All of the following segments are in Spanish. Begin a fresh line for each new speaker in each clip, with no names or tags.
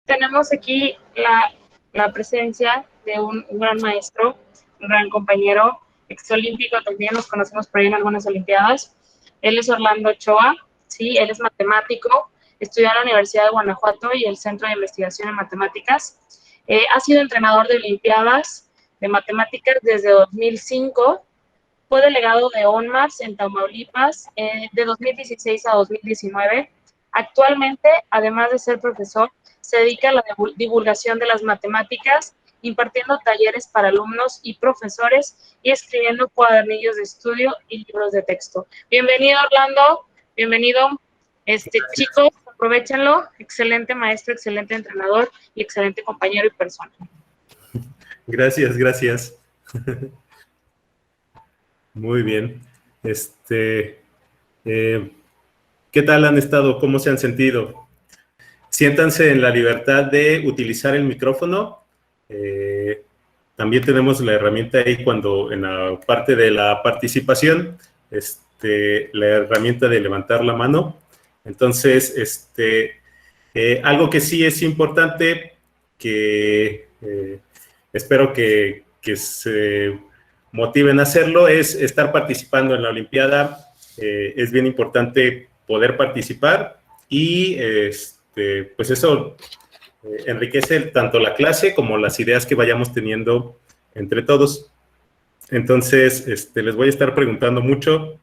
Tenemos aquí la presencia de un gran maestro, un gran compañero, exolímpico también, nos conocemos por ahí en algunas olimpiadas. Él es Orlando Ochoa, sí, él es matemático, estudió en la Universidad de Guanajuato y el Centro de Investigación en Matemáticas. Ha sido entrenador de olimpiadas de matemáticas desde 2005, fue delegado de ONMAPS en Tamaulipas de 2016 a 2019. Actualmente, además de ser profesor, se dedica a la divulgación de las matemáticas, impartiendo talleres para alumnos y profesores y escribiendo cuadernillos de estudio y libros de texto. Bienvenido, Orlando. Bienvenido. Chicos, aprovechenlo. Excelente maestro, excelente entrenador y excelente compañero y persona.
Gracias, gracias. Muy bien. ¿Qué tal han estado? ¿Cómo se han sentido? Siéntanse en la libertad de utilizar el micrófono. También tenemos la herramienta ahí cuando en la parte de la participación, la herramienta de levantar la mano. Entonces, algo que sí es importante, que espero que se motiven a hacerlo, es estar participando en la Olimpiada. Es bien importante poder participar y pues eso enriquece tanto la clase como las ideas que vayamos teniendo entre todos. Entonces, les voy a estar preguntando mucho.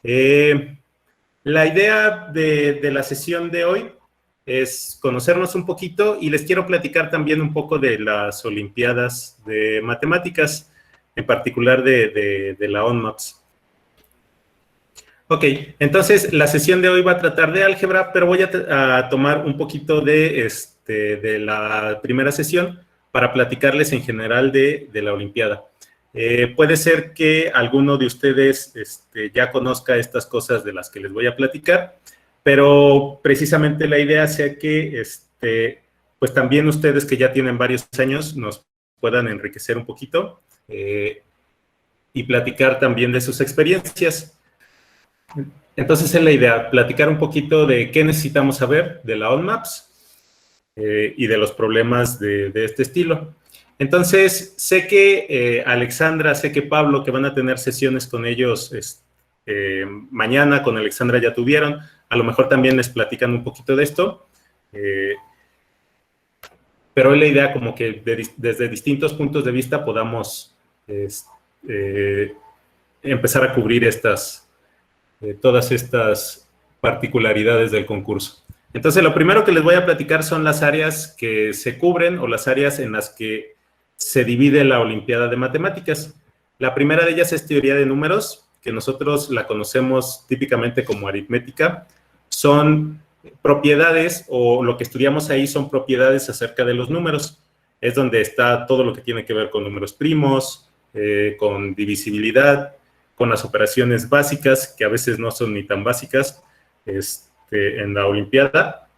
La idea de la sesión de hoy es conocernos un poquito y les quiero platicar también un poco de las Olimpiadas de Matemáticas, en particular de la ONMAPS. Ok, entonces la sesión de hoy va a tratar de álgebra, pero voy a tomar un poquito de la primera sesión para platicarles en general de la Olimpiada. Puede ser que alguno de ustedes ya conozca estas cosas de las que les voy a platicar, pero precisamente la idea sea que pues también ustedes que ya tienen varios años nos puedan enriquecer un poquito y platicar también de sus experiencias. Entonces es la idea, platicar un poquito de qué necesitamos saber de la ONMAPS y de los problemas de este estilo. Entonces, sé que Alexandra, sé que Pablo, que van a tener sesiones con ellos mañana, con Alexandra ya tuvieron, a lo mejor también les platican un poquito de esto, pero es la idea como que desde distintos puntos de vista podamos empezar a cubrir todas estas particularidades del concurso. Entonces, lo primero que les voy a platicar son las áreas que se cubren o las áreas en las que se divide la Olimpiada de Matemáticas. La primera de ellas es teoría de números, que nosotros la conocemos típicamente como aritmética. Son propiedades, o lo que estudiamos ahí son propiedades acerca de los números. Es donde está todo lo que tiene que ver con números primos, con divisibilidad, con las operaciones básicas, que a veces no son ni tan básicas en la Olimpiada,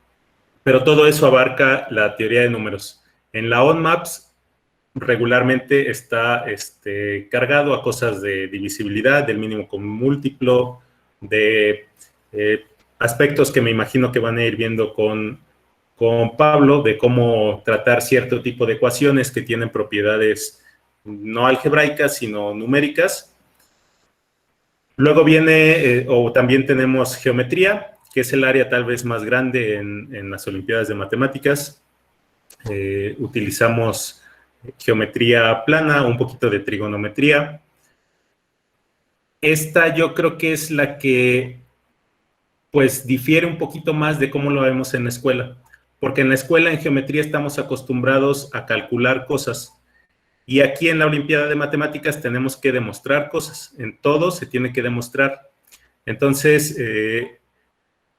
pero todo eso abarca la teoría de números. En la ONMAPS regularmente está cargado a cosas de divisibilidad, del mínimo común múltiplo, de aspectos que me imagino que van a ir viendo con Pablo, de cómo tratar cierto tipo de ecuaciones que tienen propiedades no algebraicas, sino numéricas. Luego viene, o también tenemos geometría, que es el área tal vez más grande en las Olimpiadas de Matemáticas. Utilizamos geometría plana, un poquito de trigonometría. Esta yo creo que es la que pues difiere un poquito más de cómo lo vemos en la escuela, porque en la escuela en geometría estamos acostumbrados a calcular cosas. Y aquí en la Olimpiada de Matemáticas tenemos que demostrar cosas. En todo se tiene que demostrar. Entonces,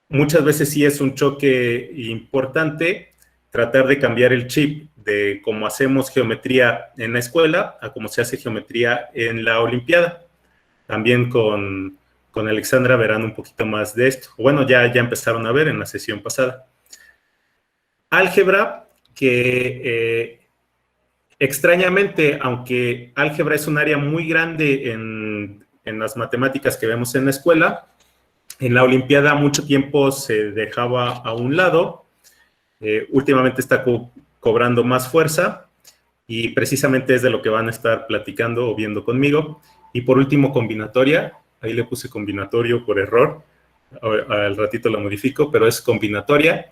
muchas veces sí es un choque importante tratar de cambiar el chip de cómo hacemos geometría en la escuela a cómo se hace geometría en la Olimpiada. También con Alexandra verán un poquito más de esto. Bueno, ya empezaron a ver en la sesión pasada. Álgebra, que extrañamente, aunque álgebra es un área muy grande en las matemáticas que vemos en la escuela, en la Olimpiada mucho tiempo se dejaba a un lado Últimamente está cobrando más fuerza y precisamente es de lo que van a estar platicando o viendo conmigo. Y por último, combinatoria. Ahí le puse combinatorio por error. Al ratito lo modifico, pero es combinatoria.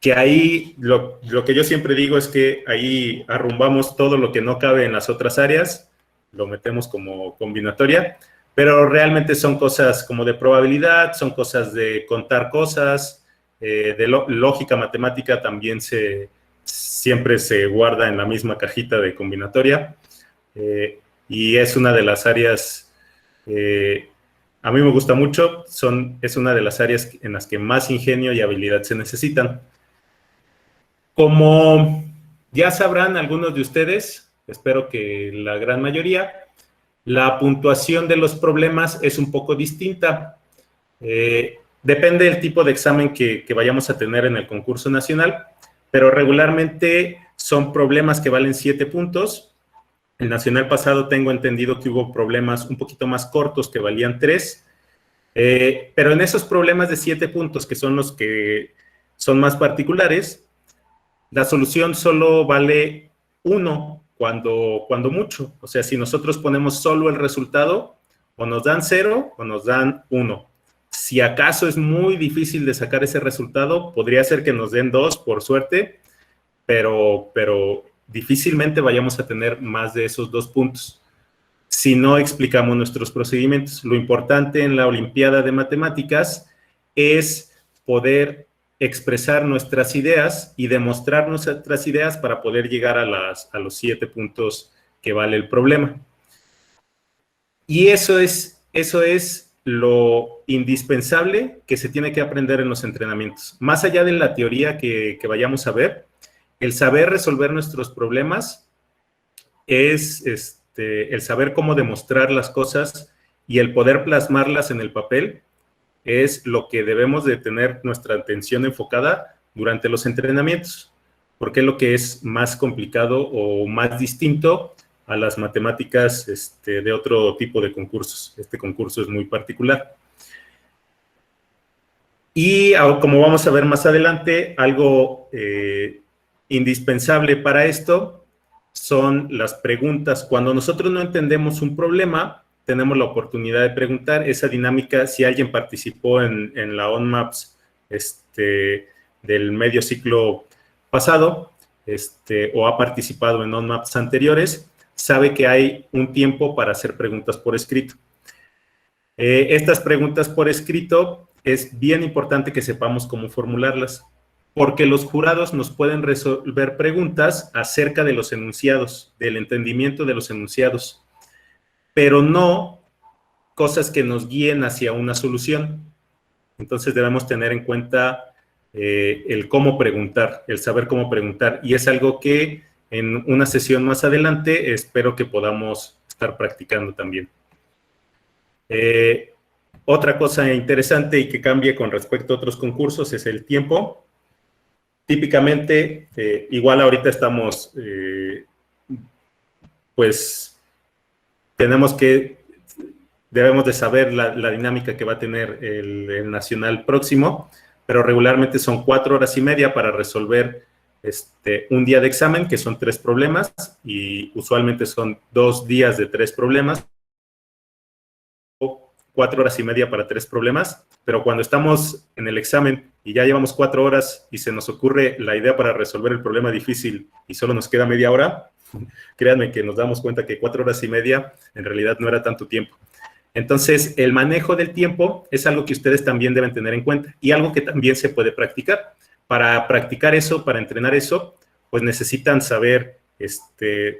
Que ahí lo que yo siempre digo es que ahí arrumbamos todo lo que no cabe en las otras áreas, lo metemos como combinatoria, pero realmente son cosas como de probabilidad, son cosas de contar cosas, de lógica matemática también siempre se guarda en la misma cajita de combinatoria, y es una de las áreas, a mí me gusta mucho, es una de las áreas en las que más ingenio y habilidad se necesitan. Como ya sabrán algunos de ustedes, espero que la gran mayoría, la puntuación de los problemas es un poco distinta. Depende del tipo de examen que vayamos a tener en el concurso nacional, pero regularmente son problemas que valen 7 puntos. El nacional pasado tengo entendido que hubo problemas un poquito más cortos que valían 3, pero en esos problemas de 7 puntos, que son los que son más particulares, la solución solo vale 1 cuando mucho. O sea, si nosotros ponemos solo el resultado, o nos dan 0 o nos dan 1. Si acaso es muy difícil de sacar ese resultado, podría ser que nos den 2 por suerte, pero difícilmente vayamos a tener más de esos 2 puntos si no explicamos nuestros procedimientos. Lo importante en la Olimpiada de Matemáticas es poder expresar nuestras ideas y demostrar nuestras ideas para poder llegar a los 7 puntos que vale el problema. Y eso es lo indispensable que se tiene que aprender en los entrenamientos. Más allá de la teoría que vayamos a ver, el saber resolver nuestros problemas es el saber cómo demostrar las cosas y el poder plasmarlas en el papel es lo que debemos de tener nuestra atención enfocada durante los entrenamientos, porque es lo que es más complicado o más distinto a las matemáticas de otro tipo de concursos. Este concurso es muy particular. Y como vamos a ver más adelante, algo indispensable para esto son las preguntas. Cuando nosotros no entendemos un problema, tenemos la oportunidad de preguntar. Esa dinámica, si alguien participó en la OnMaps del medio ciclo pasado o ha participado en OnMaps anteriores, sabe que hay un tiempo para hacer preguntas por escrito. Estas preguntas por escrito es bien importante que sepamos cómo formularlas, porque los jurados nos pueden resolver preguntas acerca de los enunciados, del entendimiento de los enunciados, pero no cosas que nos guíen hacia una solución. Entonces debemos tener en cuenta el cómo preguntar, el saber cómo preguntar, y es algo que en una sesión más adelante espero que podamos estar practicando también. Otra cosa interesante y que cambie con respecto a otros concursos es el tiempo. Típicamente, igual ahorita estamos, pues, debemos de saber la dinámica que va a tener el nacional próximo, pero regularmente son 4 horas y media para resolver un día de examen, que son 3 problemas, y usualmente son 2 días de 3 problemas, 4 horas y media para 3 problemas, pero cuando estamos en el examen y ya llevamos 4 horas y se nos ocurre la idea para resolver el problema difícil y solo nos queda media hora, créanme que nos damos cuenta que 4 horas y media en realidad no era tanto tiempo. Entonces, el manejo del tiempo es algo que ustedes también deben tener en cuenta y algo que también se puede practicar. Para practicar eso, para entrenar eso, pues necesitan saber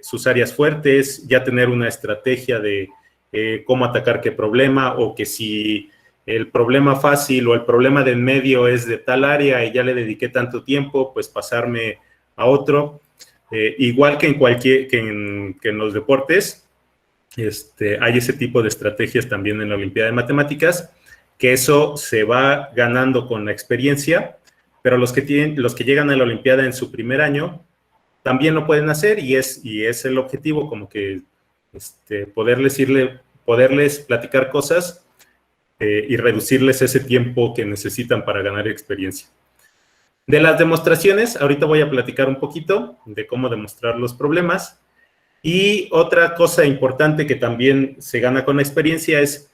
sus áreas fuertes, ya tener una estrategia de cómo atacar qué problema, o que si el problema fácil o el problema del medio es de tal área y ya le dediqué tanto tiempo, pues pasarme a otro. Igual que en los deportes, hay ese tipo de estrategias también en la Olimpiada de Matemáticas, que eso se va ganando con la experiencia, pero los que llegan a la Olimpiada en su primer año también lo pueden hacer, y es el objetivo, como que poderles platicar cosas y reducirles ese tiempo que necesitan para ganar experiencia. De las demostraciones, ahorita voy a platicar un poquito de cómo demostrar los problemas. Y otra cosa importante que también se gana con la experiencia es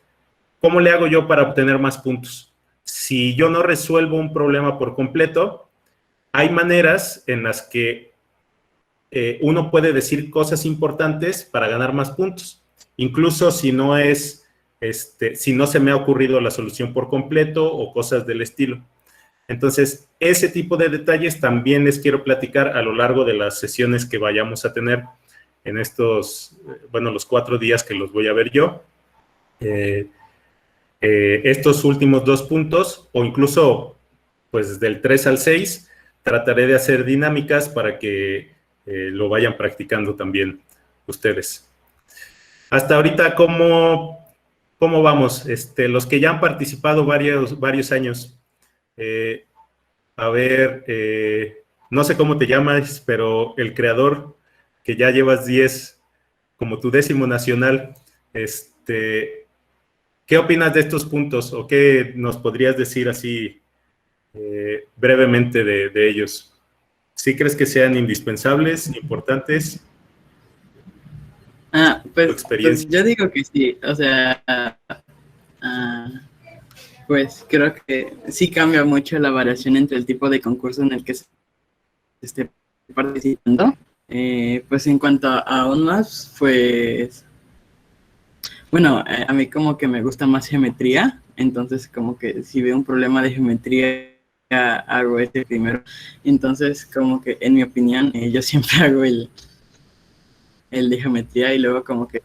cómo le hago yo para obtener más puntos. Si yo no resuelvo un problema por completo, hay maneras en las que uno puede decir cosas importantes para ganar más puntos. Incluso si no es, si no se me ha ocurrido la solución por completo o cosas del estilo. Entonces, ese tipo de detalles también les quiero platicar a lo largo de las sesiones que vayamos a tener en estos, bueno, los 4 días que los voy a ver yo. Estos últimos 2 puntos, o incluso, pues, del 3 al 6, trataré de hacer dinámicas para que lo vayan practicando también ustedes. Hasta ahorita, ¿cómo vamos? Los que ya han participado varios años, a ver, no sé cómo te llamas, pero el creador, que ya llevas 10 como tu 10º nacional, ¿qué opinas de estos puntos? ¿O qué nos podrías decir así brevemente de ellos? ¿Sí crees que sean indispensables, importantes?
Pues yo digo que sí, o sea, pues creo que sí cambia mucho la variación entre el tipo de concurso en el que se esté participando. Pues en cuanto a aún más, pues, bueno, a mí como que me gusta más geometría, entonces como que si veo un problema de geometría, hago este primero. Entonces como que en mi opinión, yo siempre hago el de geometría y luego como que,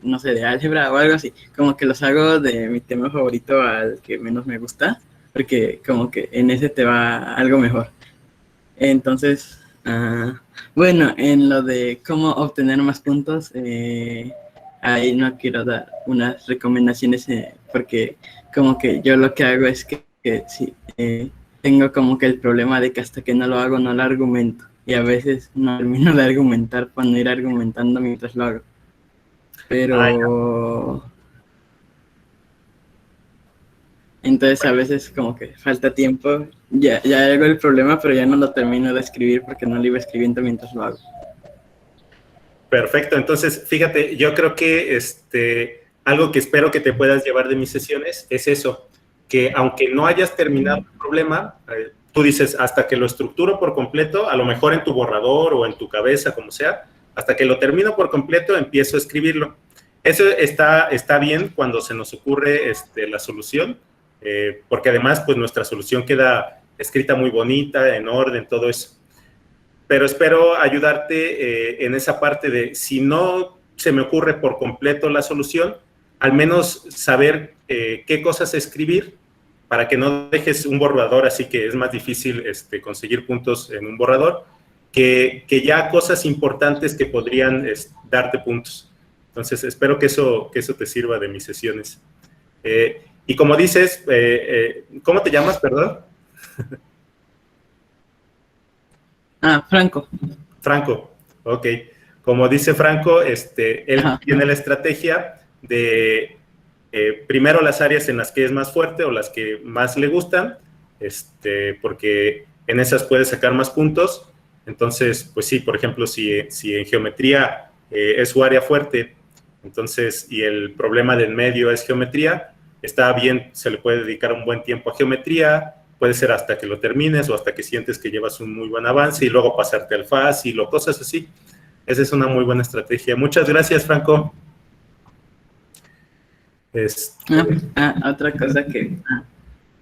no sé, de álgebra o algo así, como que los hago de mi tema favorito al que menos me gusta, porque como que en ese te va algo mejor. Entonces, bueno, en lo de cómo obtener más puntos, ahí no quiero dar unas recomendaciones, porque como que yo lo que hago es que sí, tengo como que el problema de que hasta que no lo hago no lo argumento, y a veces no termino de argumentar para no ir argumentando mientras lo hago. Pero entonces a veces como que falta tiempo, ya hago el problema, pero ya no lo termino de escribir porque no lo iba escribiendo mientras lo hago.
Perfecto, entonces fíjate, yo creo que algo que espero que te puedas llevar de mis sesiones es eso, que aunque no hayas terminado el problema, tú dices, hasta que lo estructuro por completo, a lo mejor en tu borrador o en tu cabeza, como sea, hasta que lo termino por completo, empiezo a escribirlo. Eso está bien cuando se nos ocurre la solución, porque además, pues nuestra solución queda escrita muy bonita, en orden, todo eso. Pero espero ayudarte en esa parte de, si no se me ocurre por completo la solución, al menos saber qué cosas escribir para que no dejes un borrador, así que es más difícil conseguir puntos en un borrador, que ya cosas importantes que podrían darte puntos. Entonces, espero que eso te sirva de mis sesiones. Y como dices, ¿cómo te llamas, perdón?
Franco.
Franco, ok. Como dice Franco, él tiene la estrategia de primero las áreas en las que es más fuerte o las que más le gustan, porque en esas puede sacar más puntos. Entonces, pues sí, por ejemplo, si en geometría es su área fuerte, entonces, y el problema del medio es geometría, está bien, se le puede dedicar un buen tiempo a geometría, puede ser hasta que lo termines o hasta que sientes que llevas un muy buen avance y luego pasarte al fácil o cosas así. Esa es una muy buena estrategia. Muchas gracias, Franco.
Otra cosa que...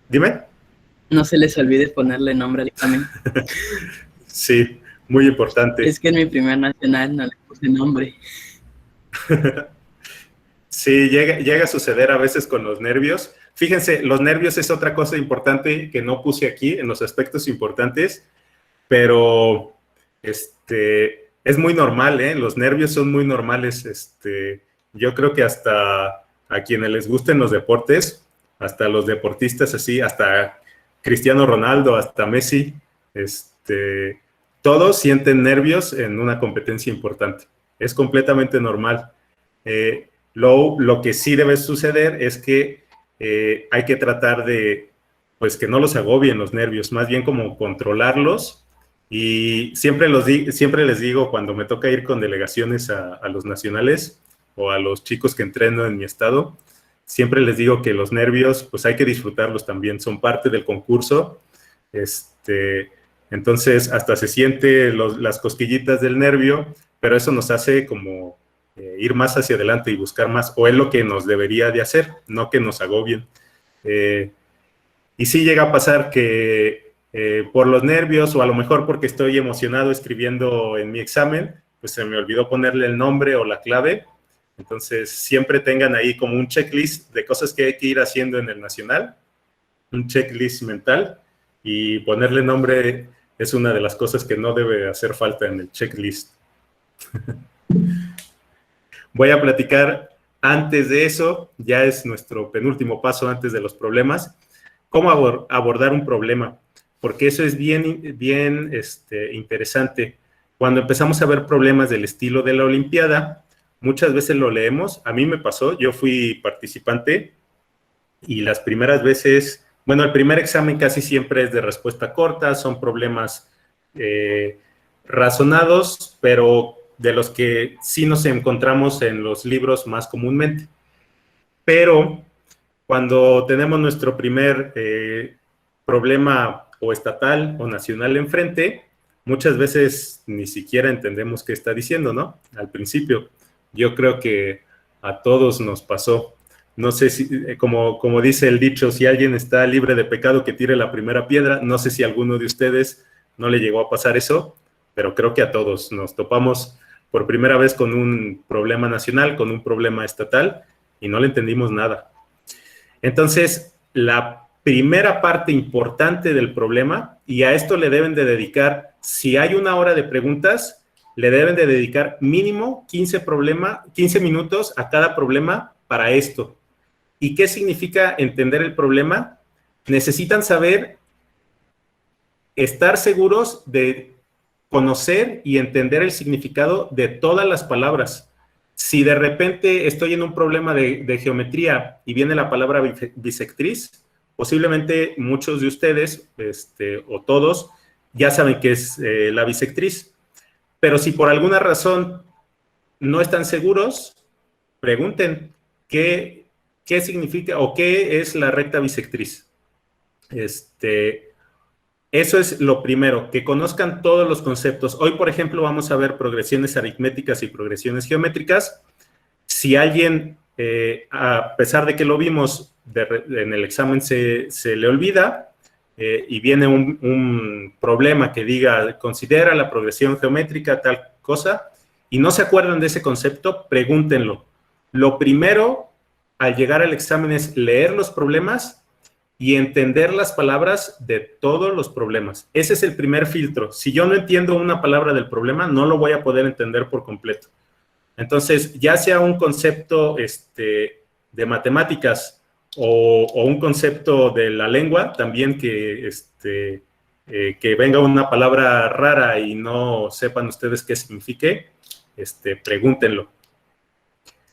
Dime.
No se les olvide ponerle nombre al examen.
Sí, muy importante.
Es que en mi primer nacional no le puse nombre.
Sí, llega a suceder a veces con los nervios. Fíjense, los nervios es otra cosa importante que no puse aquí en los aspectos importantes, pero es muy normal, ¿eh? Los nervios son muy normales. Yo creo que hasta a quienes les gusten los deportes, hasta los deportistas así, hasta Cristiano Ronaldo, hasta Messi, todos sienten nervios en una competencia importante. Es completamente normal. Lo que sí debe suceder es que hay que tratar de pues que no los agobien los nervios, más bien como controlarlos. Y siempre les digo cuando me toca ir con delegaciones a los nacionales o a los chicos que entreno en mi estado, siempre les digo que los nervios, pues hay que disfrutarlos también, son parte del concurso. Entonces, hasta se siente las cosquillitas del nervio, pero eso nos hace como ir más hacia adelante y buscar más, o es lo que nos debería de hacer, no que nos agobien. Y sí llega a pasar que por los nervios, o a lo mejor porque estoy emocionado escribiendo en mi examen, pues se me olvidó ponerle el nombre o la clave. Entonces, siempre tengan ahí como un checklist de cosas que hay que ir haciendo en el nacional, un checklist mental, y ponerle nombre es una de las cosas que no debe hacer falta en el checklist. Voy a platicar antes de eso, ya es nuestro penúltimo paso antes de los problemas, cómo abordar un problema, porque eso es bien interesante. Cuando empezamos a ver problemas del estilo de la Olimpiada, muchas veces lo leemos. A mí me pasó, yo fui participante y las primeras veces, bueno, el primer examen casi siempre es de respuesta corta, son problemas razonados, pero de los que sí nos encontramos en los libros más comúnmente. Pero cuando tenemos nuestro primer problema o estatal o nacional enfrente, muchas veces ni siquiera entendemos qué está diciendo, ¿no? Al principio. Yo creo que a todos nos pasó. No sé si, como dice el dicho, si alguien está libre de pecado, que tire la primera piedra. No sé si a alguno de ustedes no le llegó a pasar eso, pero creo que a todos nos topamos por primera vez con un problema nacional, con un problema estatal, y no le entendimos nada. Entonces, la primera parte importante del problema, y a esto le deben de dedicar, si hay una hora de preguntas, le deben de dedicar mínimo 15 minutos a cada problema para esto. ¿Y qué significa entender el problema? Necesitan saber, estar seguros de conocer y entender el significado de todas las palabras. Si de repente estoy en un problema de geometría y viene la palabra bisectriz, posiblemente muchos de ustedes, o todos, ya saben qué es la bisectriz. Pero si por alguna razón no están seguros, pregunten qué significa o qué es la recta bisectriz. Eso es lo primero, que conozcan todos los conceptos. Hoy, por ejemplo, vamos a ver progresiones aritméticas y progresiones geométricas. Si alguien, a pesar de que lo vimos en el examen, se le olvida y viene un problema que diga, considera la progresión geométrica tal cosa, y no se acuerdan de ese concepto, pregúntenlo. Lo primero, al llegar al examen, es leer los problemas y entender las palabras de todos los problemas. Ese es el primer filtro. Si yo no entiendo una palabra del problema, no lo voy a poder entender por completo. Entonces, ya sea un concepto de matemáticas o un concepto de la lengua, también que venga una palabra rara y no sepan ustedes qué signifique, pregúntenlo.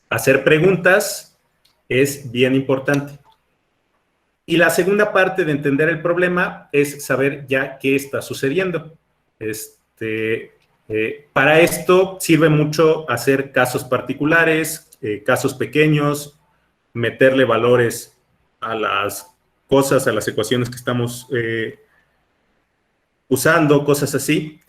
Hacer preguntas es bien importante. Y la segunda parte de entender el problema es saber ya qué está sucediendo. Para esto sirve mucho hacer casos particulares, casos pequeños, meterle valores a las cosas, a las ecuaciones que estamos usando, cosas así.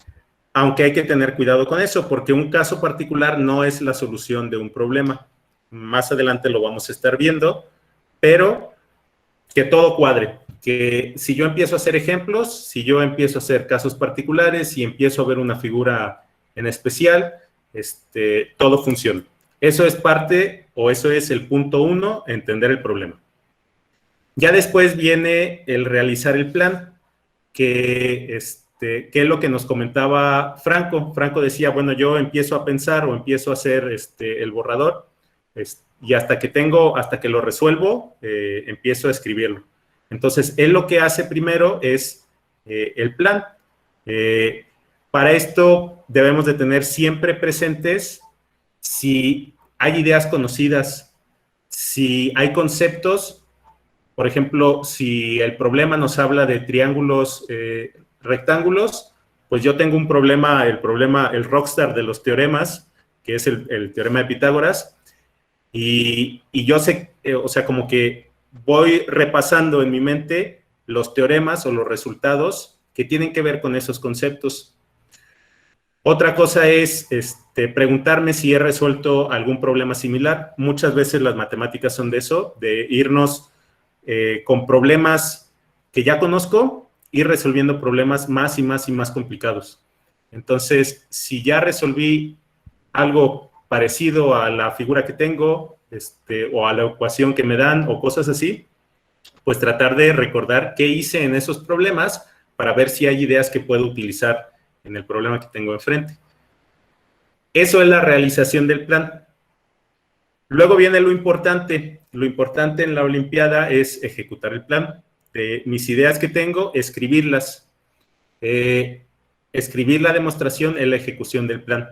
Aunque hay que tener cuidado con eso, porque un caso particular no es la solución de un problema. Más adelante lo vamos a estar viendo, pero que todo cuadre, que si yo empiezo a hacer ejemplos, si yo empiezo a hacer casos particulares y empiezo a ver una figura en especial, todo funciona. Eso es parte, o eso es el punto 1, entender el problema. Ya después viene el realizar el plan, que es lo que nos comentaba Franco. Franco decía, bueno, yo empiezo a pensar o empiezo a hacer el borrador, y hasta que lo resuelvo, empiezo a escribirlo. Entonces, él lo que hace primero es el plan. Para esto debemos de tener siempre presentes si hay ideas conocidas, si hay conceptos, Por ejemplo, si el problema nos habla de triángulos rectángulos, pues yo tengo un problema, el rockstar de los teoremas, que es el teorema de Pitágoras, y yo sé, o sea, como que voy repasando en mi mente los teoremas o los resultados que tienen que ver con esos conceptos. Otra cosa es preguntarme si he resuelto algún problema similar. Muchas veces las matemáticas son de eso, de irnos con problemas que ya conozco, ir resolviendo problemas más y más y más complicados. Entonces, si ya resolví algo parecido a la figura que tengo, o a la ecuación que me dan, o cosas así, pues tratar de recordar qué hice en esos problemas para ver si hay ideas que puedo utilizar en el problema que tengo enfrente. Eso es la realización del plan. Luego viene lo importante. Lo importante en la Olimpiada es ejecutar el plan. De mis ideas que tengo, escribirlas. Escribir la demostración es la ejecución del plan.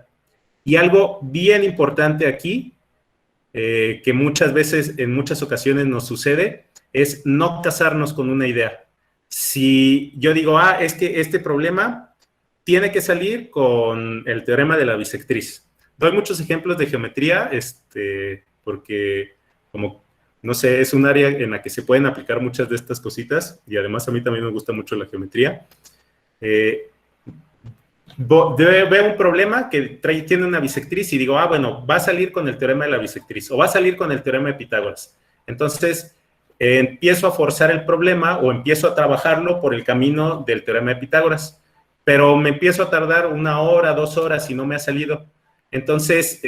Y algo bien importante aquí, que muchas veces, en muchas ocasiones nos sucede, es no casarnos con una idea. Si yo digo, es que este problema tiene que salir con el teorema de la bisectriz. Doy muchos ejemplos de geometría, porque como, no sé, es un área en la que se pueden aplicar muchas de estas cositas, y además a mí también me gusta mucho la geometría. Veo un problema que tiene una bisectriz y digo, bueno, va a salir con el teorema de la bisectriz, o va a salir con el teorema de Pitágoras. Entonces, empiezo a forzar el problema, o empiezo a trabajarlo por el camino del teorema de Pitágoras, pero me empiezo a tardar 1 hora, 2 horas y no me ha salido. Entonces,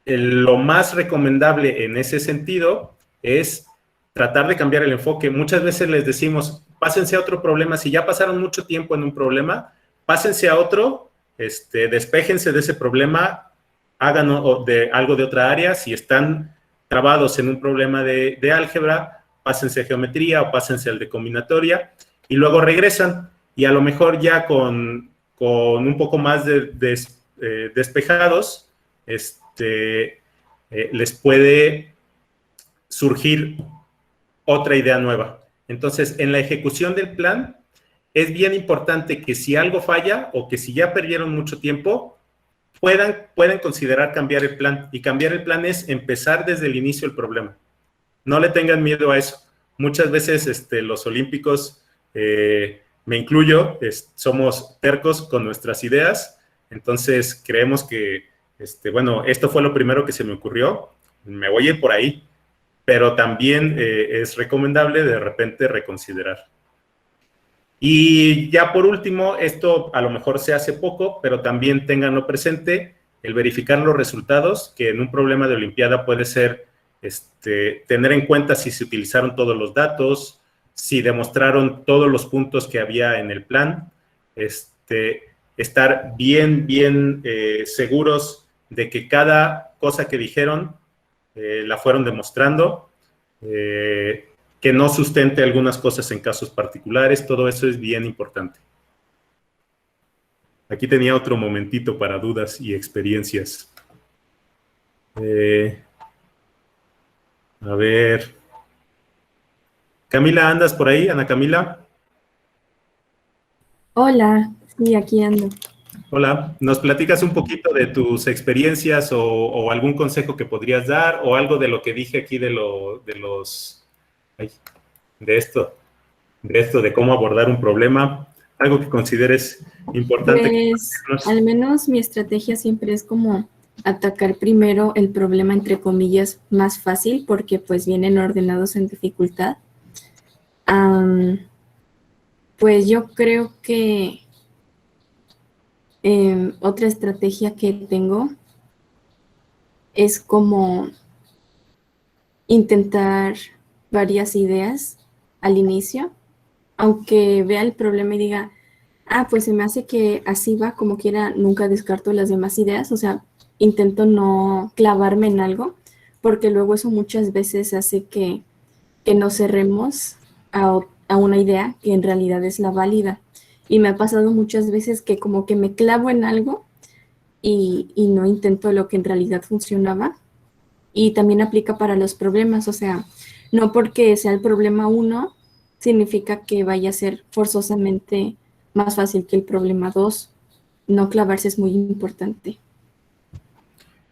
lo más recomendable en ese sentido es tratar de cambiar el enfoque. Muchas veces les decimos, pásense a otro problema. Si ya pasaron mucho tiempo en un problema, pásense a otro, despéjense de ese problema, hagan algo de otra área. Si están trabados en un problema de álgebra, pásense a geometría o pásense al de combinatoria y luego regresan. Y a lo mejor ya con un poco más despejados, les puede surgir otra idea nueva. Entonces, en la ejecución del plan, es bien importante que si algo falla o que si ya perdieron mucho tiempo, pueden considerar cambiar el plan. Y cambiar el plan es empezar desde el inicio el problema. No le tengan miedo a eso. Muchas veces los olímpicos, me incluyo, somos tercos con nuestras ideas. Entonces creemos que, bueno, esto fue lo primero que se me ocurrió, me voy a ir por ahí. Pero también es recomendable de repente reconsiderar. Y ya por último, esto a lo mejor se hace poco, pero también ténganlo presente, el verificar los resultados, que en un problema de Olimpiada puede ser tener en cuenta si se utilizaron todos los datos, si demostraron todos los puntos que había en el plan, estar bien seguros de que cada cosa que dijeron la fueron demostrando, que no sustente algunas cosas en casos particulares. Todo eso es bien importante. Aquí tenía otro momentito para dudas y experiencias. A ver. Camila, ¿andas por ahí? Ana Camila.
Hola, sí, aquí ando.
Hola, ¿nos platicas un poquito de tus experiencias o algún consejo que podrías dar o algo de lo que dije aquí de esto de cómo abordar un problema? Algo que consideres importante.
Pues, al menos mi estrategia siempre es como atacar primero el problema, entre comillas, más fácil, porque pues vienen ordenados en dificultad. Pues yo creo que otra estrategia que tengo es como intentar varias ideas al inicio, aunque vea el problema y diga, pues se me hace que así va, como quiera, nunca descarto las demás ideas, o sea, intento no clavarme en algo, porque luego eso muchas veces hace que nos cerremos a una idea que en realidad es la válida. Y me ha pasado muchas veces que como que me clavo en algo y no intento lo que en realidad funcionaba. Y también aplica para los problemas, o sea, No porque sea el problema 1, significa que vaya a ser forzosamente más fácil que el problema 2. No clavarse es muy importante.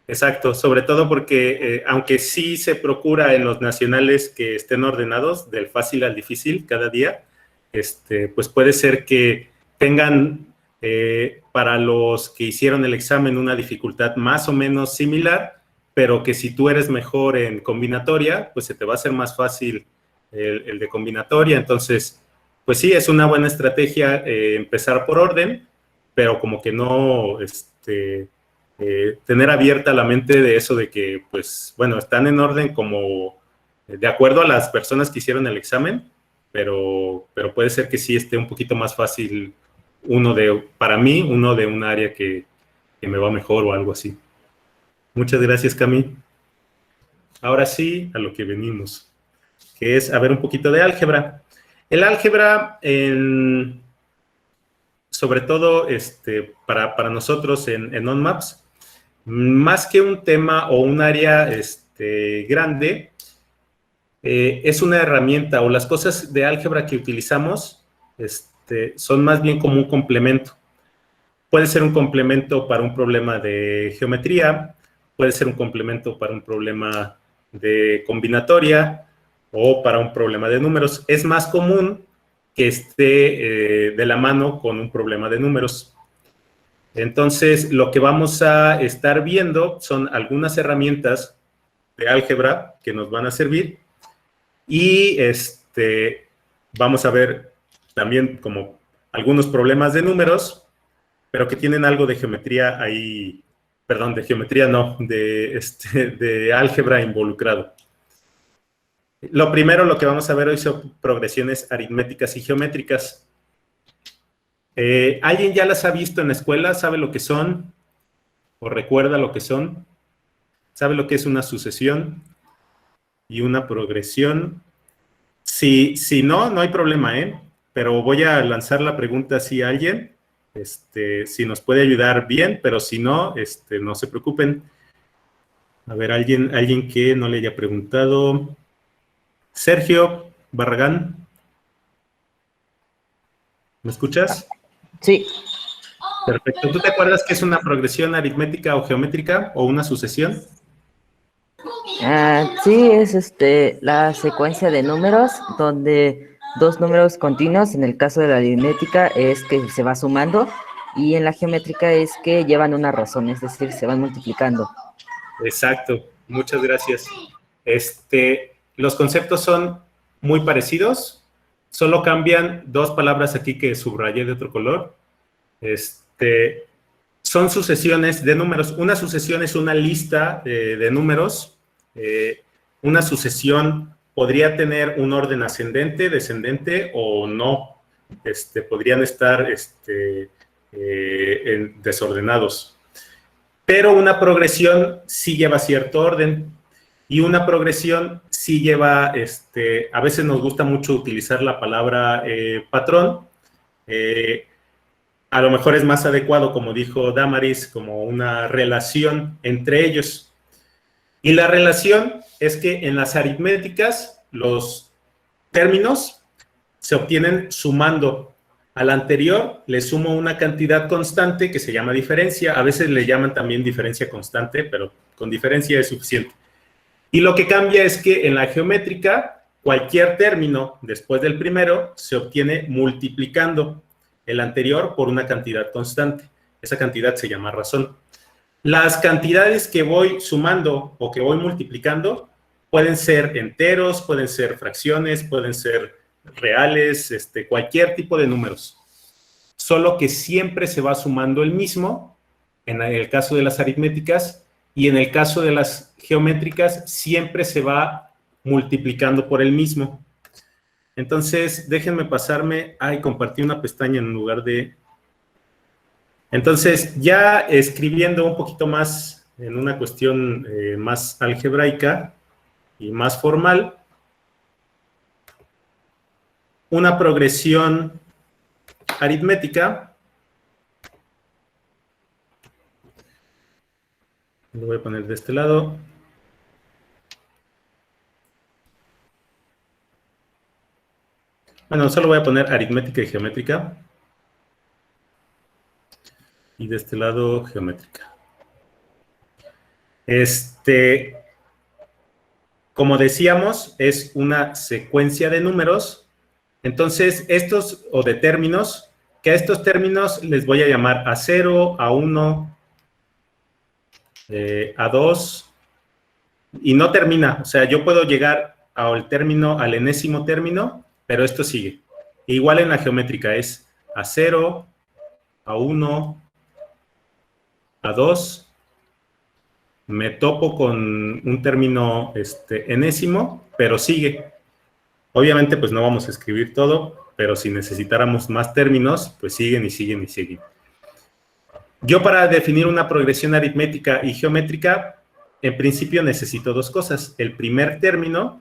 Exacto, sobre todo porque aunque sí se procura en los nacionales que estén ordenados del fácil al difícil cada día, pues puede ser que tengan para los que hicieron el examen una dificultad más o menos similar, pero que si tú eres mejor en combinatoria, pues se te va a hacer más fácil el de combinatoria. Entonces, pues sí, es una buena estrategia empezar por orden, pero como que no, tener abierta la mente de eso de que, pues, bueno, están en orden como de acuerdo a las personas que hicieron el examen, pero puede ser que sí esté un poquito más fácil para mí, uno de un área que me va mejor o algo así. Muchas gracias, Cami. Ahora sí, a lo que venimos, que es a ver un poquito de álgebra. El álgebra, sobre todo para nosotros en OnMaps, más que un tema o un área grande, es una herramienta o las cosas de álgebra que utilizamos son más bien como un complemento. Puede ser un complemento para un problema de geometría, puede ser un complemento para un problema de combinatoria o para un problema de números. Es más común que esté de la mano con un problema de números. Entonces, lo que vamos a estar viendo son algunas herramientas de álgebra que nos van a servir y vamos a ver también como algunos problemas de números, pero que tienen algo de geometría ahí, perdón, de geometría no, de álgebra involucrado. Lo primero, lo que vamos a ver hoy son progresiones aritméticas y geométricas. ¿Alguien ya las ha visto en la escuela? ¿Sabe lo que son? ¿O recuerda lo que son? ¿Sabe lo que es una sucesión y una progresión? Si no, no hay problema, ¿eh? Pero voy a lanzar la pregunta así a alguien, si nos puede ayudar bien, pero si no, no se preocupen. A ver, alguien que no le haya preguntado. Sergio Barragán, ¿me escuchas?
Sí,
Perfecto. ¿Tú te acuerdas que es una progresión aritmética o geométrica o una sucesión?
sí, es la secuencia de números donde dos números continuos, en el caso de la aritmética es que se va sumando y en la geométrica es que llevan una razón, es decir, se van multiplicando.
Exacto, muchas gracias. Los conceptos son muy parecidos, solo cambian dos palabras aquí que subrayé de otro color. Son sucesiones de números. Una sucesión es una lista de números. Una sucesión podría tener un orden ascendente, descendente o no. Podrían estar desordenados. Pero una progresión sí lleva cierto orden y una progresión sí lleva, a veces nos gusta mucho utilizar la palabra patrón. A lo mejor es más adecuado, como dijo Damaris, como una relación entre ellos. Y la relación es que en las aritméticas los términos se obtienen sumando. Al anterior le sumo una cantidad constante que se llama diferencia. A veces le llaman también diferencia constante, pero con diferencia es suficiente. Y lo que cambia es que en la geométrica, cualquier término después del primero se obtiene multiplicando el anterior por una cantidad constante. Esa cantidad se llama razón. Las cantidades que voy sumando o que voy multiplicando pueden ser enteros, pueden ser fracciones, pueden ser reales, cualquier tipo de números. Solo que siempre se va sumando el mismo, en el caso de las aritméticas, y en el caso de las geométricas siempre se va multiplicando por el mismo. Entonces, déjenme pasarme. Ay, compartí una pestaña en lugar de... Entonces, ya escribiendo un poquito más en una cuestión más algebraica y más formal, una progresión aritmética, lo voy a poner de este lado, Bueno, solo voy a poner aritmética y geométrica. Y de este lado, geométrica. Como decíamos, es una secuencia de números. Entonces, estos, o de términos, que a estos términos les voy a llamar A0, A1, A2, y no termina. O sea, yo puedo llegar al término, al enésimo término, pero esto sigue. Igual en la geométrica es A0, A1, A2, me topo con un término enésimo, pero sigue. Obviamente, pues no vamos a escribir todo, pero si necesitáramos más términos, pues siguen y siguen y siguen. Yo para definir una progresión aritmética y geométrica, en principio necesito dos cosas. El primer término,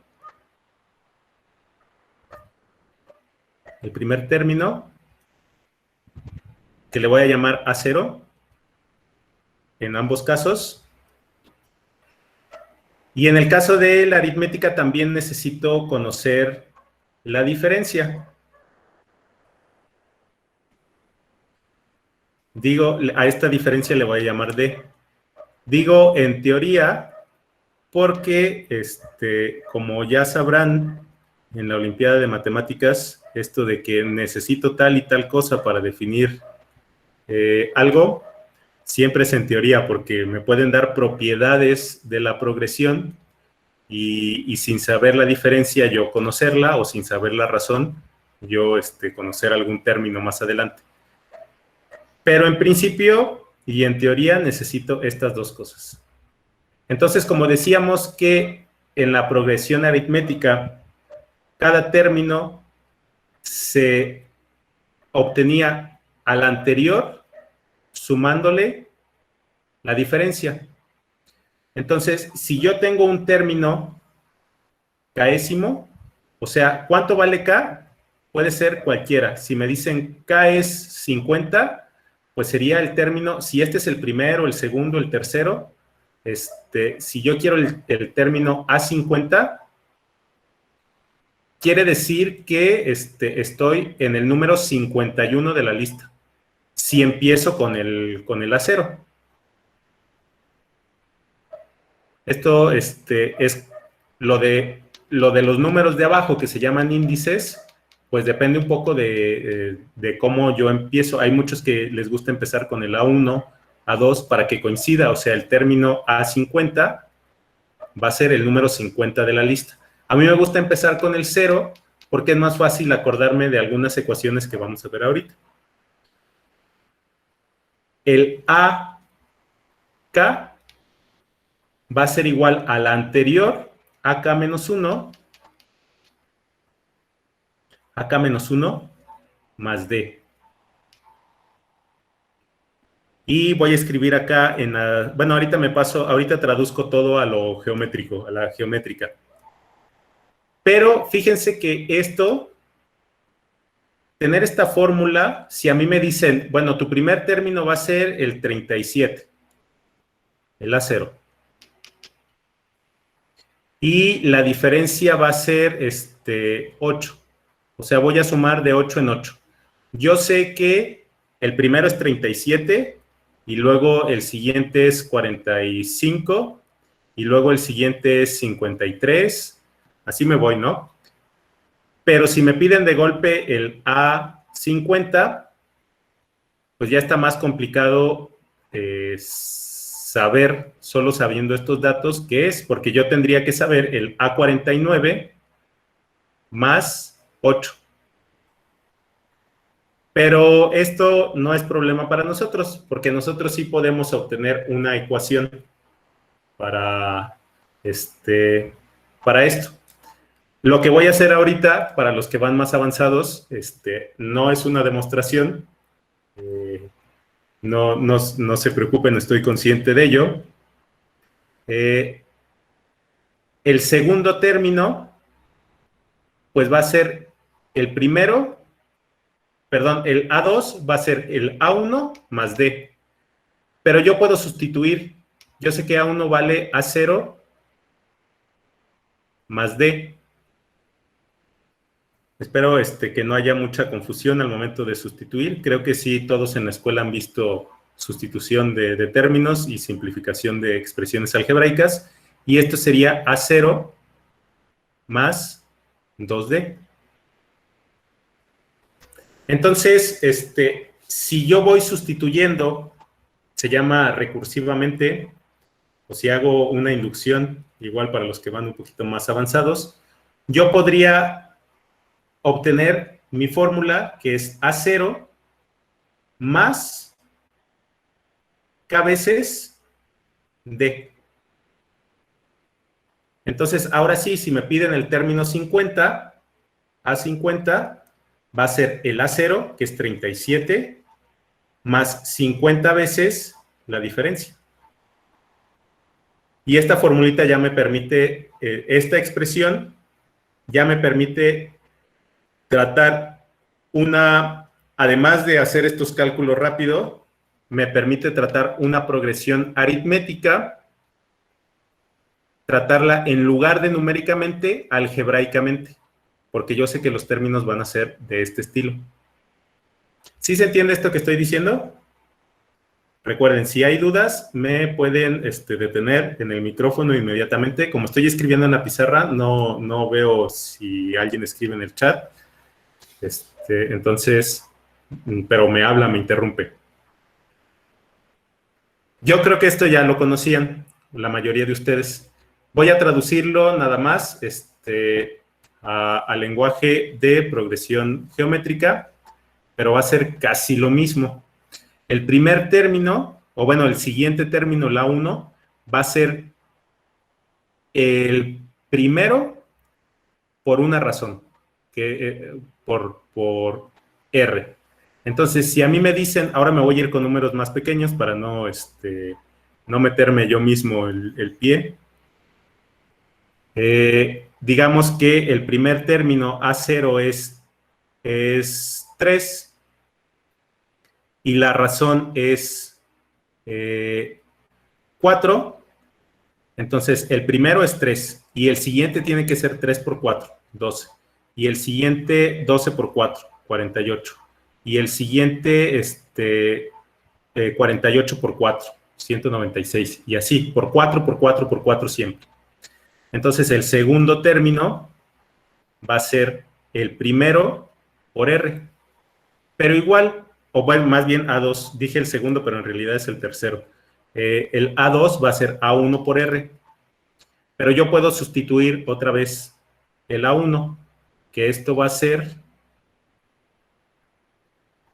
que le voy a llamar A0, en ambos casos. Y en el caso de la aritmética también necesito conocer la diferencia. Digo, a esta diferencia le voy a llamar D. Digo en teoría porque, como ya sabrán en la Olimpiada de Matemáticas, esto de que necesito tal y tal cosa para definir algo, siempre es en teoría, porque me pueden dar propiedades de la progresión y sin saber la diferencia yo conocerla, o sin saber la razón yo conocer algún término más adelante. Pero en principio y en teoría necesito estas dos cosas. Entonces, como decíamos que en la progresión aritmética cada término se obtenía al anterior sumándole la diferencia. Entonces, si yo tengo un término késimo, o sea, ¿cuánto vale k? Puede ser cualquiera. Si me dicen k es 50, pues sería el término, si este es el primero, el segundo, el tercero, si yo quiero el término A50, quiere decir que estoy en el número 51 de la lista, si empiezo con el A0. Esto es lo de los números de abajo que se llaman índices, pues depende un poco de cómo yo empiezo. Hay muchos que les gusta empezar con el A1, A2 para que coincida, o sea, el término A50 va a ser el número 50 de la lista. A mí me gusta empezar con el 0 porque es más fácil acordarme de algunas ecuaciones que vamos a ver ahorita. El AK va a ser igual a la anterior, AK-1, AK-1 más D. Y voy a escribir acá bueno, ahorita traduzco todo a lo geométrico, a la geométrica. Pero fíjense que tener esta fórmula, si a mí me dicen, bueno, tu primer término va a ser el 37, el A0. Y la diferencia va a ser 8. O sea, voy a sumar de 8 en 8. Yo sé que el primero es 37, y luego el siguiente es 45, y luego el siguiente es 53. Así me voy, ¿no? Pero si me piden de golpe el A50, pues ya está más complicado saber, solo sabiendo estos datos, qué es, porque yo tendría que saber el A49 más 8. Pero esto no es problema para nosotros, porque nosotros sí podemos obtener una ecuación para esto. Lo que voy a hacer ahorita, para los que van más avanzados, no es una demostración. No se preocupen, estoy consciente de ello. El segundo término, pues va a ser el primero, perdón, el A2 va a ser el A1 más D. Pero yo puedo sustituir, yo sé que A1 vale A0 más D. Espero que no haya mucha confusión al momento de sustituir. Creo que sí, todos en la escuela han visto sustitución de términos y simplificación de expresiones algebraicas. Y esto sería A0 más 2D. Entonces, si yo voy sustituyendo, se llama recursivamente, o si hago una inducción, igual para los que van un poquito más avanzados, yo podría obtener mi fórmula, que es A0 más K veces D. Entonces, ahora sí, si me piden el término 50, A50 va a ser el A0, que es 37, más 50 veces la diferencia. Y esta formulita ya me permite, esta expresión ya me permite tratar además de hacer estos cálculos rápido, me permite tratar una progresión aritmética, tratarla en lugar de numéricamente, algebraicamente, porque yo sé que los términos van a ser de este estilo. ¿Sí se entiende esto que estoy diciendo? Recuerden, si hay dudas, me pueden detener en el micrófono inmediatamente. Como estoy escribiendo en la pizarra, no veo si alguien escribe en el chat. Entonces, pero me habla, me interrumpe. Yo creo que esto ya lo conocían, la mayoría de ustedes. Voy a traducirlo nada más al lenguaje de progresión geométrica, pero va a ser casi lo mismo. El primer término, o bueno, el siguiente término, la 1, va a ser el primero por una razón, por R. Entonces, si a mí me dicen, ahora me voy a ir con números más pequeños para no meterme yo mismo el pie. Digamos que el primer término A0 es 3 y la razón es 4. Entonces, el primero es 3 y el siguiente tiene que ser 3 por 4, 12. Y el siguiente 12 por 4, 48. Y el siguiente 48 por 4, 196. Y así, por 4, por 4, por 4 siempre. Entonces, el segundo término va a ser el primero por R. Pero igual, o bueno, más bien A2. Dije el segundo, pero en realidad es el tercero. El A2 va a ser A1 por R. Pero yo puedo sustituir otra vez el A1, que esto va a ser,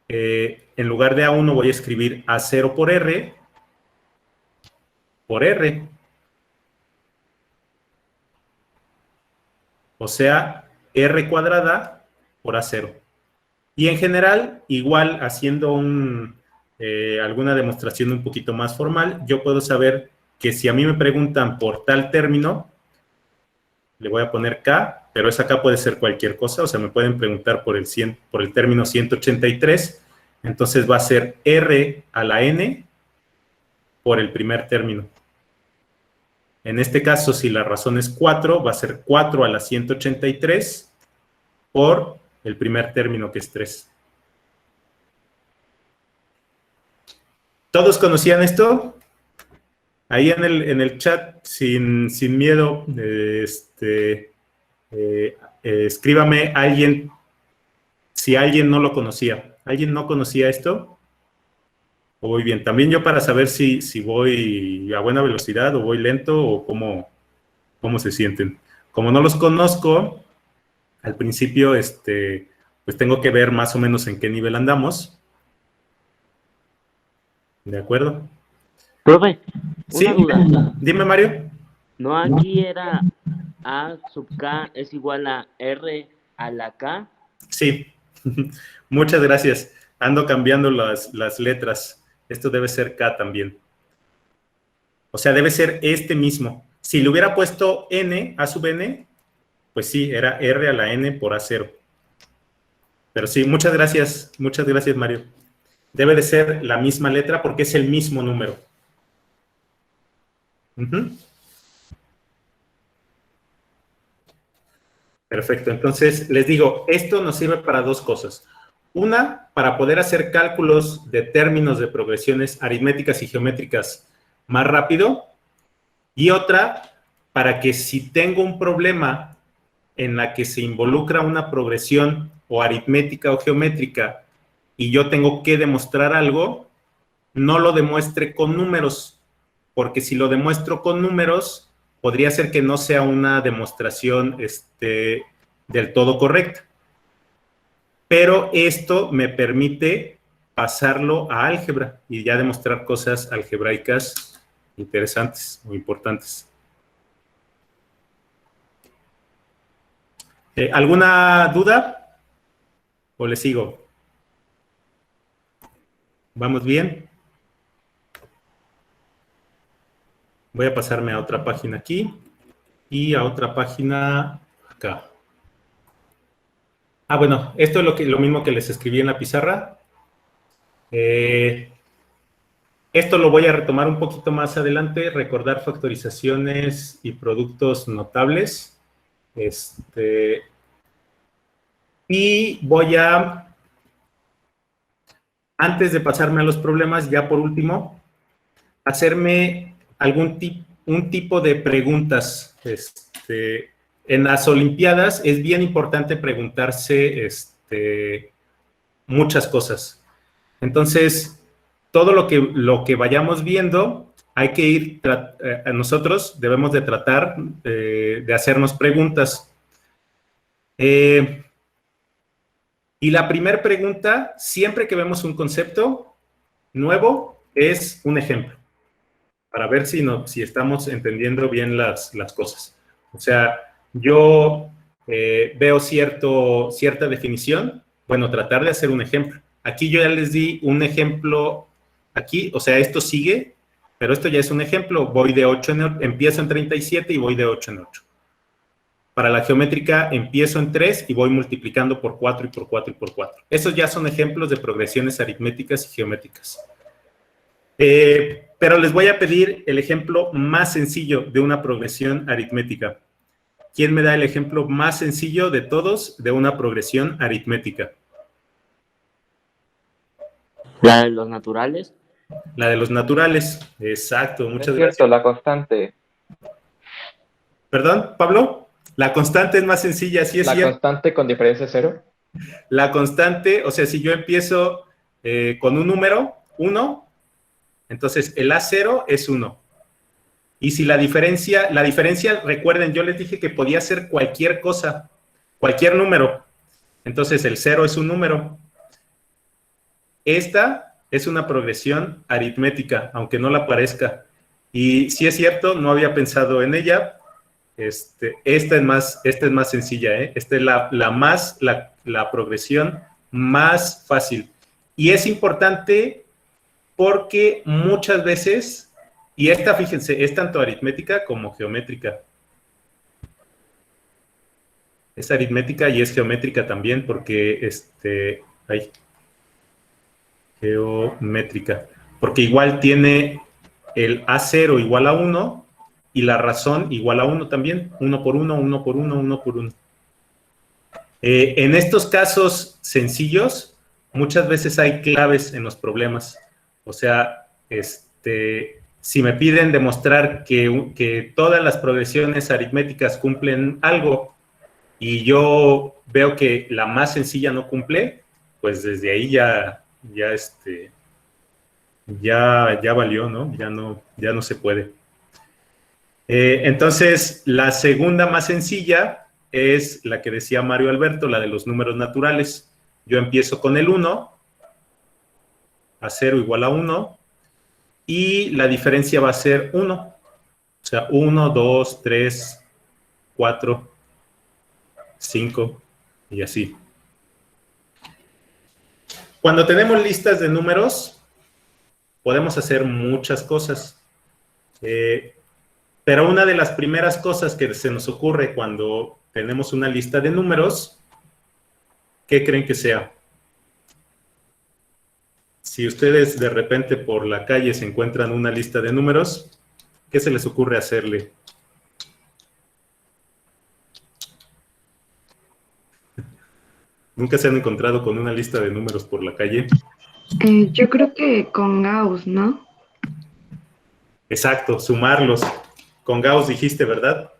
en lugar de A1 voy a escribir A0 por R, o sea, R cuadrada por A0. Y en general, igual haciendo alguna demostración un poquito más formal, yo puedo saber que si a mí me preguntan por tal término, le voy a poner K, pero esa K puede ser cualquier cosa, o sea, me pueden preguntar por el término 183, entonces va a ser R a la N por el primer término. En este caso, si la razón es 4, va a ser 4 a la 183 por el primer término, que es 3. ¿Todos conocían esto? Ahí en el chat, sin miedo, escríbame alguien, si alguien no lo conocía. ¿Alguien no conocía esto? ¿O voy bien? También yo para saber si voy a buena velocidad o voy lento o cómo se sienten. Como no los conozco, al principio, pues tengo que ver más o menos en qué nivel andamos. ¿De acuerdo?
Profe,
Sí,
una duda.
dime, Mario.
¿No aquí era A sub K es igual a R a la K?
Sí, muchas gracias. Ando cambiando las letras. Esto debe ser K también. O sea, debe ser este mismo. Si le hubiera puesto N, A sub N, pues sí, era R a la N por A0. Pero sí, muchas gracias, Mario. Debe de ser la misma letra porque es el mismo número. Perfecto. Entonces, les digo, esto nos sirve para dos cosas. Una, para poder hacer cálculos de términos de progresiones aritméticas y geométricas más rápido. Y otra, para que si tengo un problema en la que se involucra una progresión o aritmética o geométrica y yo tengo que demostrar algo, no lo demuestre con números, porque si lo demuestro con números, podría ser que no sea una demostración del todo correcta. Pero esto me permite pasarlo a álgebra y ya demostrar cosas algebraicas interesantes o importantes. ¿Alguna duda? ¿O le sigo? ¿Vamos bien? Voy a pasarme a otra página aquí y a otra página acá. Ah, bueno, esto es lo mismo que les escribí en la pizarra. Esto lo voy a retomar un poquito más adelante, recordar factorizaciones y productos notables. Y voy a, antes de pasarme a los problemas, ya por último, hacerme un tipo de preguntas. En las Olimpiadas es bien importante preguntarse muchas cosas. Entonces, todo lo que vayamos viendo, hay que ir, nosotros debemos de tratar de hacernos preguntas. Y la primera pregunta, siempre que vemos un concepto nuevo, es un ejemplo, para ver si estamos entendiendo bien las cosas. O sea, yo veo cierta definición, bueno, tratar de hacer un ejemplo. Aquí yo ya les di un ejemplo aquí, o sea, esto sigue, pero esto ya es un ejemplo. Voy de 8 empiezo en 37 y voy de 8 en 8. Para la geométrica empiezo en 3 y voy multiplicando por 4 y por 4 y por 4. Esos ya son ejemplos de progresiones aritméticas y geométricas. Pero les voy a pedir el ejemplo más sencillo de una progresión aritmética. ¿Quién me da el ejemplo más sencillo de todos de una progresión aritmética?
¿La de los naturales?
La de los naturales, exacto, muchas gracias.
Es cierto, la constante.
¿Perdón, Pablo? La constante es más sencilla, sí es
La
cierto.
constante con diferencia cero.
La constante, o sea, si yo empiezo con un número, 1, entonces el A0 es 1. Y si la diferencia, recuerden, yo les dije que podía ser cualquier cosa, cualquier número. Entonces el 0 es un número. Esta es una progresión aritmética, aunque no la parezca. Y sí es cierto, no había pensado en ella. Esta es más sencilla, ¿eh? Esta es la progresión más fácil. Y es importante porque muchas veces, y esta, fíjense, es tanto aritmética como geométrica. Es aritmética y es geométrica también porque, geométrica. Porque igual tiene el A0 igual a 1 y la razón igual a 1 también. 1 por 1, 1 por 1, 1 por 1. En estos casos sencillos, muchas veces hay claves en los problemas. O sea, si me piden demostrar que todas las progresiones aritméticas cumplen algo y yo veo que la más sencilla no cumple, pues desde ahí ya valió, ¿no? Ya no se puede. Entonces, la segunda más sencilla es la que decía Mario Alberto, la de los números naturales. Yo empiezo con el 1, A0 igual a 1, y la diferencia va a ser 1. O sea, 1, 2, 3, 4, 5, y así. Cuando tenemos listas de números, podemos hacer muchas cosas. Pero una de las primeras cosas que se nos ocurre cuando tenemos una lista de números, ¿qué creen que sea? Si ustedes de repente por la calle se encuentran una lista de números, ¿qué se les ocurre hacerle? ¿Nunca se han encontrado con una lista de números por la calle?
Yo creo que con Gauss, ¿no?
Exacto, sumarlos. Con Gauss dijiste, ¿verdad?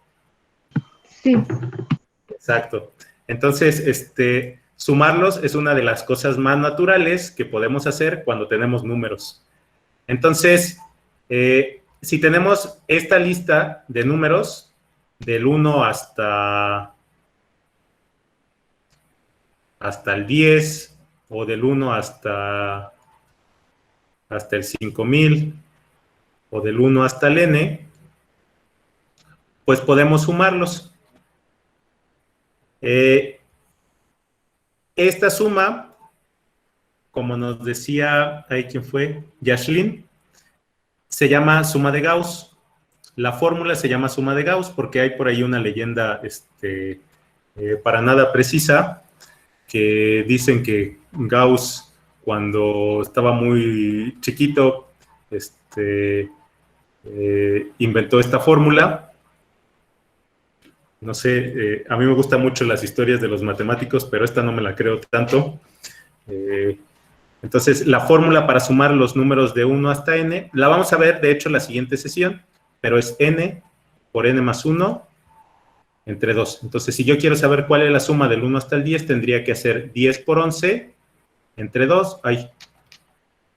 Sí.
Exacto. Entonces, sumarlos es una de las cosas más naturales que podemos hacer cuando tenemos números. Entonces, si tenemos esta lista de números del 1 hasta el 10 o del 1 hasta el 5000 o del 1 hasta el n, pues podemos sumarlos. Esta suma, como nos decía, ahí quién fue, Yashlin, se llama suma de Gauss. La fórmula se llama suma de Gauss porque hay por ahí una leyenda para nada precisa que dicen que Gauss, cuando estaba muy chiquito, inventó esta fórmula. No sé, a mí me gustan mucho las historias de los matemáticos, pero esta no me la creo tanto. Entonces, la fórmula para sumar los números de 1 hasta n, la vamos a ver, de hecho, en la siguiente sesión, pero es n por n más 1 entre 2. Entonces, si yo quiero saber cuál es la suma del 1 hasta el 10, tendría que hacer 10 por 11 entre 2,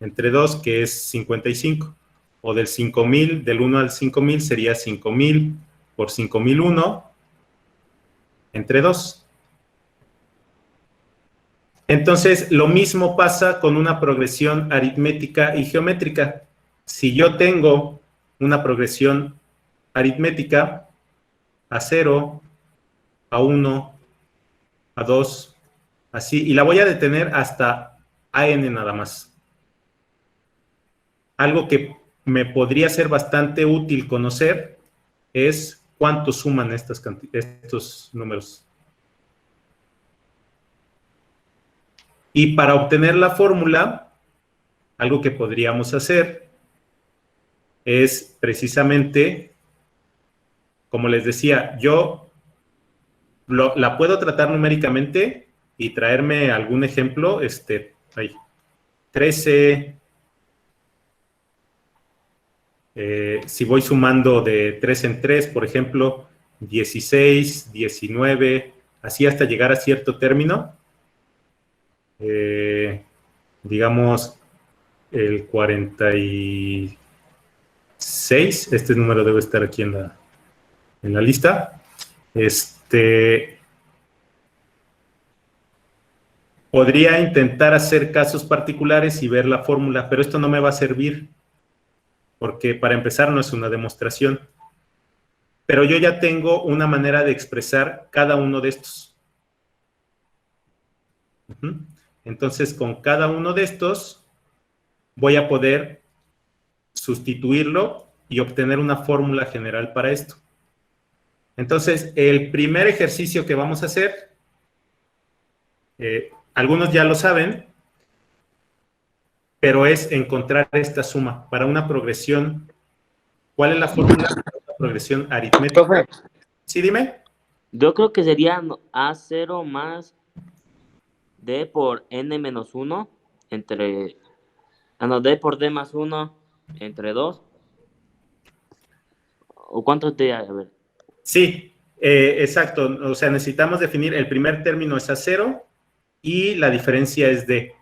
entre 2, que es 55. O del 5000, del 1 al 5000 sería 5000 por 5001 entre 2. Entonces, lo mismo pasa con una progresión aritmética y geométrica. Si yo tengo una progresión aritmética a 0, a 1, a 2, así, y la voy a detener hasta AN nada más. Algo que me podría ser bastante útil conocer es cuánto suman estos números. Y para obtener la fórmula, algo que podríamos hacer es precisamente, como les decía, yo la puedo tratar numéricamente y traerme algún ejemplo, 13, si voy sumando de 3 en 3, por ejemplo, 16, 19, así hasta llegar a cierto término, digamos el 46, este número debe estar aquí en la lista, podría intentar hacer casos particulares y ver la fórmula, pero esto no me va a servir, porque para empezar no es una demostración. Pero yo ya tengo una manera de expresar cada uno de estos. Entonces, con cada uno de estos, voy a poder sustituirlo y obtener una fórmula general para esto. Entonces, el primer ejercicio que vamos a hacer, algunos ya lo saben, pero es encontrar esta suma para una progresión. ¿Cuál es la fórmula para una progresión aritmética?
Profe,
Sí, dime.
Yo creo que sería A0 más D por N menos 1 entre... D por D más 1 entre 2. ¿O cuántos D hay? A ver.
Sí, exacto. O sea, necesitamos definir, el primer término es A0 y la diferencia es D.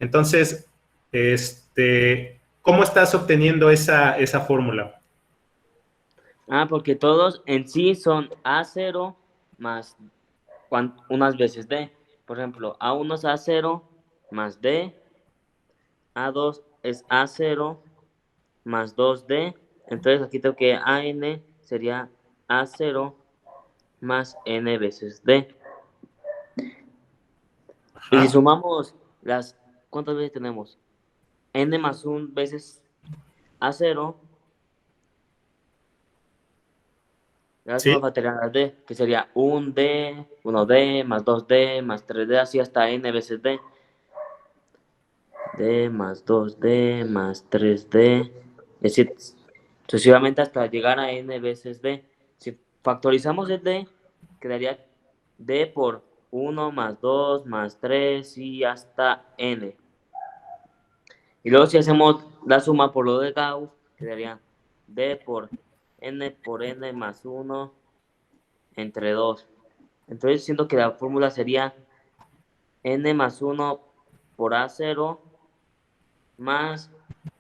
Entonces, ¿cómo estás obteniendo esa fórmula?
Porque todos en sí son A0 más unas veces D. Por ejemplo, A1 es A0 más D. A2 es A0 más 2D. Entonces aquí tengo que AN sería A0 más N veces D.
Ajá.
Y si sumamos ¿cuántas veces tenemos? N más 1 veces A0. Ya
Sí.
solo faltaría las D, que sería 1D, 1D, más 2D, más 3D, así hasta N veces D. D más 2D más 3D. Es decir, sucesivamente hasta llegar a N veces D. Si factorizamos el D, quedaría D por 1 más 2 más 3 y hasta n. Y luego si hacemos la suma por lo de Gauss, quedaría d por n más 1 entre 2. Entonces siento que la fórmula sería n más 1 por A0 más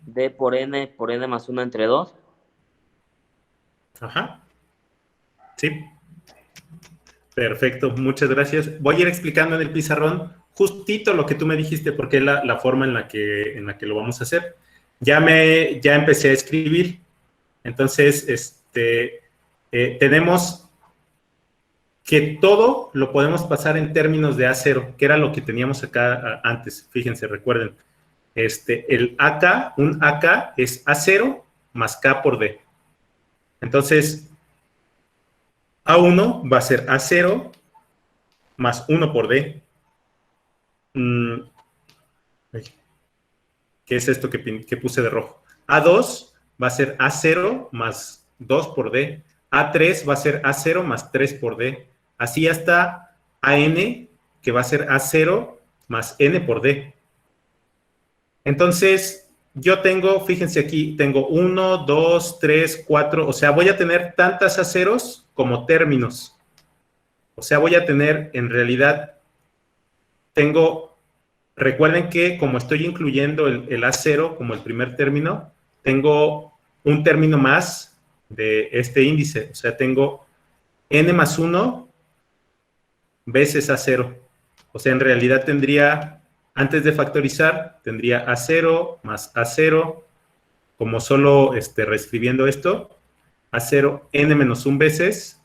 d por n más 1 entre 2.
Ajá. Sí. Perfecto, muchas gracias. Voy a ir explicando en el pizarrón justito lo que tú me dijiste, porque es la forma en la que lo vamos a hacer. Ya empecé a escribir. Entonces, tenemos que todo lo podemos pasar en términos de A0, que era lo que teníamos acá antes. Fíjense, recuerden. El AK, un AK es A0 más K por D. Entonces, A1 va a ser A0 más 1 por D. ¿Qué es esto que puse de rojo? A2 va a ser A0 más 2 por D. A3 va a ser A0 más 3 por D. Así hasta AN, que va a ser A0 más N por D. Entonces, yo tengo, fíjense aquí, tengo 1, 2, 3, 4, o sea, voy a tener tantas A0s como términos. O sea, voy a tener, en realidad, recuerden que como estoy incluyendo el A0 como el primer término, tengo un término más de este índice. O sea, tengo N más 1 veces A0. O sea, en realidad tendría, antes de factorizar, tendría A0 más A0, como solo reescribiendo esto, A0 N menos 1 veces,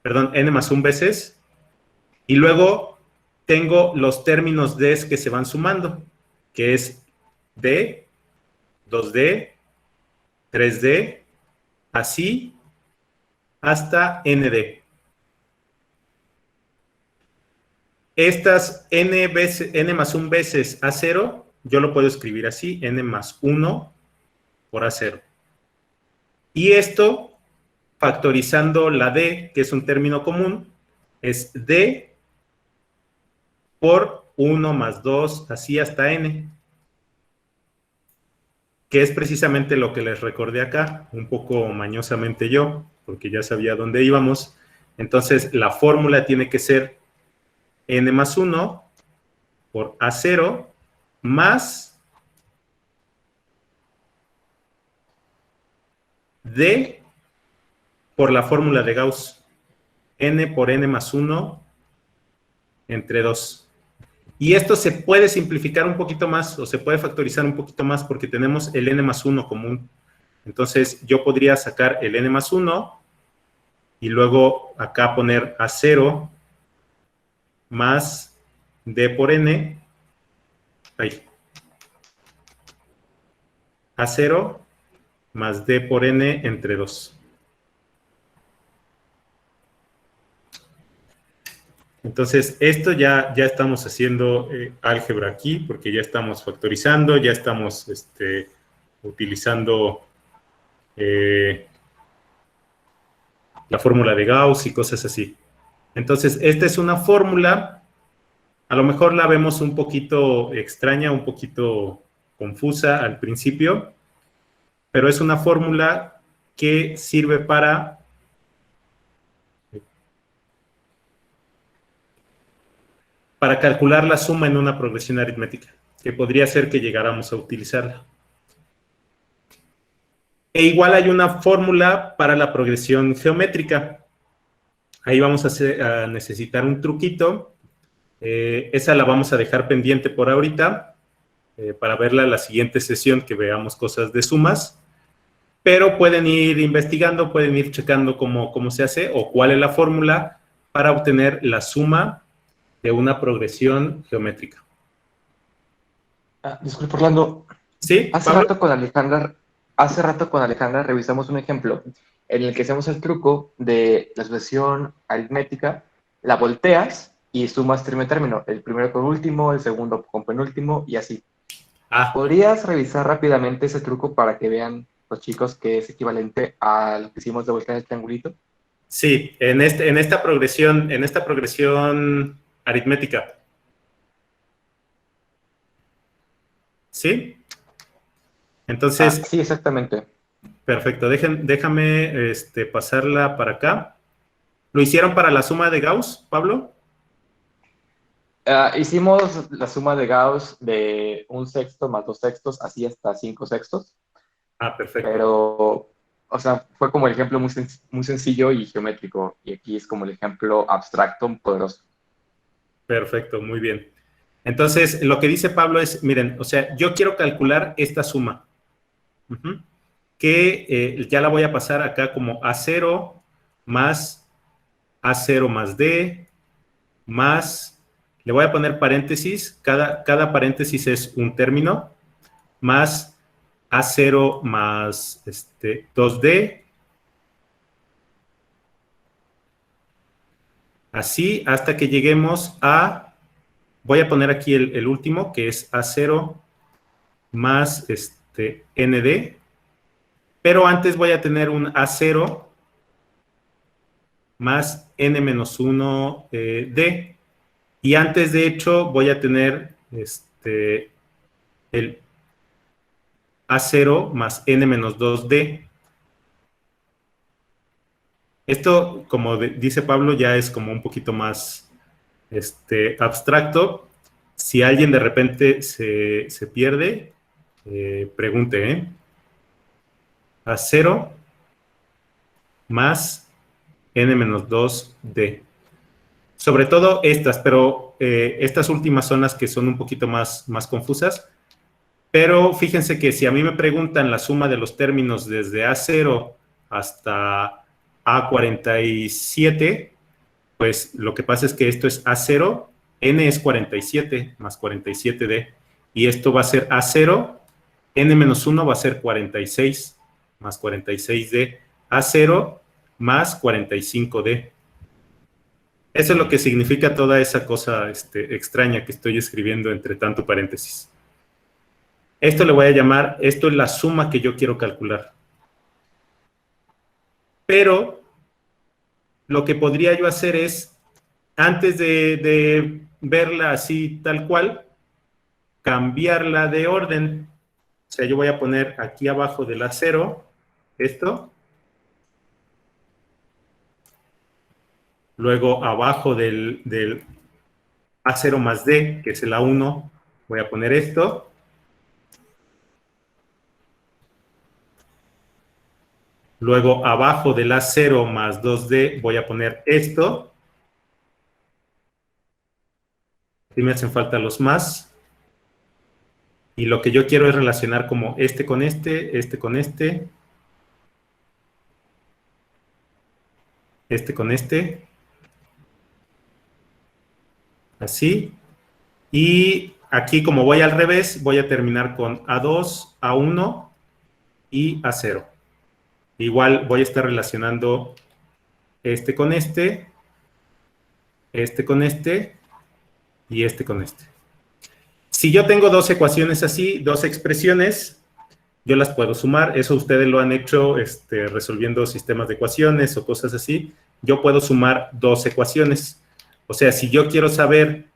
perdón, N más 1 veces, y luego tengo los términos D que se van sumando, que es D, 2D, 3D, así hasta ND. Estas N más 1 veces A0, yo lo puedo escribir así, N más 1 por A0. Y esto, factorizando la D, que es un término común, es D por 1 más 2, así hasta N, que es precisamente lo que les recordé acá, un poco mañosamente yo, porque ya sabía dónde íbamos. Entonces, la fórmula tiene que ser N más 1 por A0 más D por la fórmula de Gauss. N por N más 1 entre 2. Y esto se puede simplificar un poquito más o se puede factorizar un poquito más porque tenemos el N más 1 común. Entonces, yo podría sacar el N más 1 y luego acá poner A0 más D por N. Ahí. A0 más D por N entre 2. Entonces, esto ya estamos haciendo álgebra aquí, porque ya estamos factorizando, ya estamos utilizando la fórmula de Gauss y cosas así. Entonces, esta es una fórmula, a lo mejor la vemos un poquito extraña, un poquito confusa al principio, pero es una fórmula que sirve para calcular la suma en una progresión aritmética, que podría ser que llegáramos a utilizarla. E igual hay una fórmula para la progresión geométrica. Ahí vamos a necesitar un truquito. Esa la vamos a dejar pendiente por ahorita, para verla en la siguiente sesión que veamos cosas de sumas. Pero pueden ir investigando, pueden ir checando cómo se hace o cuál es la fórmula para obtener la suma de una progresión geométrica.
Disculpe, Orlando.
¿Sí?
Hace rato con Alejandra revisamos un ejemplo en el que hacemos el truco de la sucesión aritmética, la volteas y sumas término a término, el primero con último, el segundo con penúltimo y así. ¿Podrías revisar rápidamente ese truco para que vean los chicos que es equivalente a lo que hicimos de voltear el triangulito?
Sí, en esta progresión aritmética. ¿Sí? Entonces,
Sí, exactamente.
perfecto. Déjame pasarla para acá. ¿Lo hicieron para la suma de Gauss, Pablo?
Hicimos la suma de Gauss de 1/6 más 2/6, así hasta 5/6.
Ah, perfecto.
Pero, o sea, fue como el ejemplo muy sencillo y geométrico. Y aquí es como el ejemplo abstracto, poderoso.
Perfecto, muy bien. Entonces, lo que dice Pablo es, miren, o sea, yo quiero calcular esta suma, que ya la voy a pasar acá como A0 más A0 más D más, le voy a poner paréntesis, cada paréntesis es un término, más A0 más 2D, así hasta que lleguemos a, voy a poner aquí el último, que es A0 más ND, pero antes voy a tener un A0 más N-1 D, y antes de hecho voy a tener el A0 más N-2D. Esto, como dice Pablo, ya es como un poquito más abstracto. Si alguien de repente se pierde, pregunte, ¿eh? A0 más N-2D. Sobre todo estas, pero estas últimas son las que son un poquito más confusas. Pero fíjense que si a mí me preguntan la suma de los términos desde A0 hasta A47, pues lo que pasa es que esto es A0, N es 47 más 47D, y esto va a ser A0, N-1 va a ser 46 más 46D, A0 más 45D. Eso es lo que significa toda esa cosa extraña que estoy escribiendo entre tanto paréntesis. Esto le voy a llamar, esto es la suma que yo quiero calcular. Pero lo que podría yo hacer es, antes de verla así tal cual, cambiarla de orden. O sea, yo voy a poner aquí abajo del A0, esto. Luego abajo del A0 más D, que es el A1, voy a poner esto. Luego abajo del A0 más 2D voy a poner esto. Aquí me hacen falta los más. Y lo que yo quiero es relacionar como este con este con este con este. Así. Y aquí como voy al revés, voy a terminar con A2, A1 y A0. Igual voy a estar relacionando este con este con este y este con este. Si yo tengo dos ecuaciones así, dos expresiones, yo las puedo sumar. Eso ustedes lo han hecho resolviendo sistemas de ecuaciones o cosas así. Yo puedo sumar dos ecuaciones. O sea, si yo quiero saber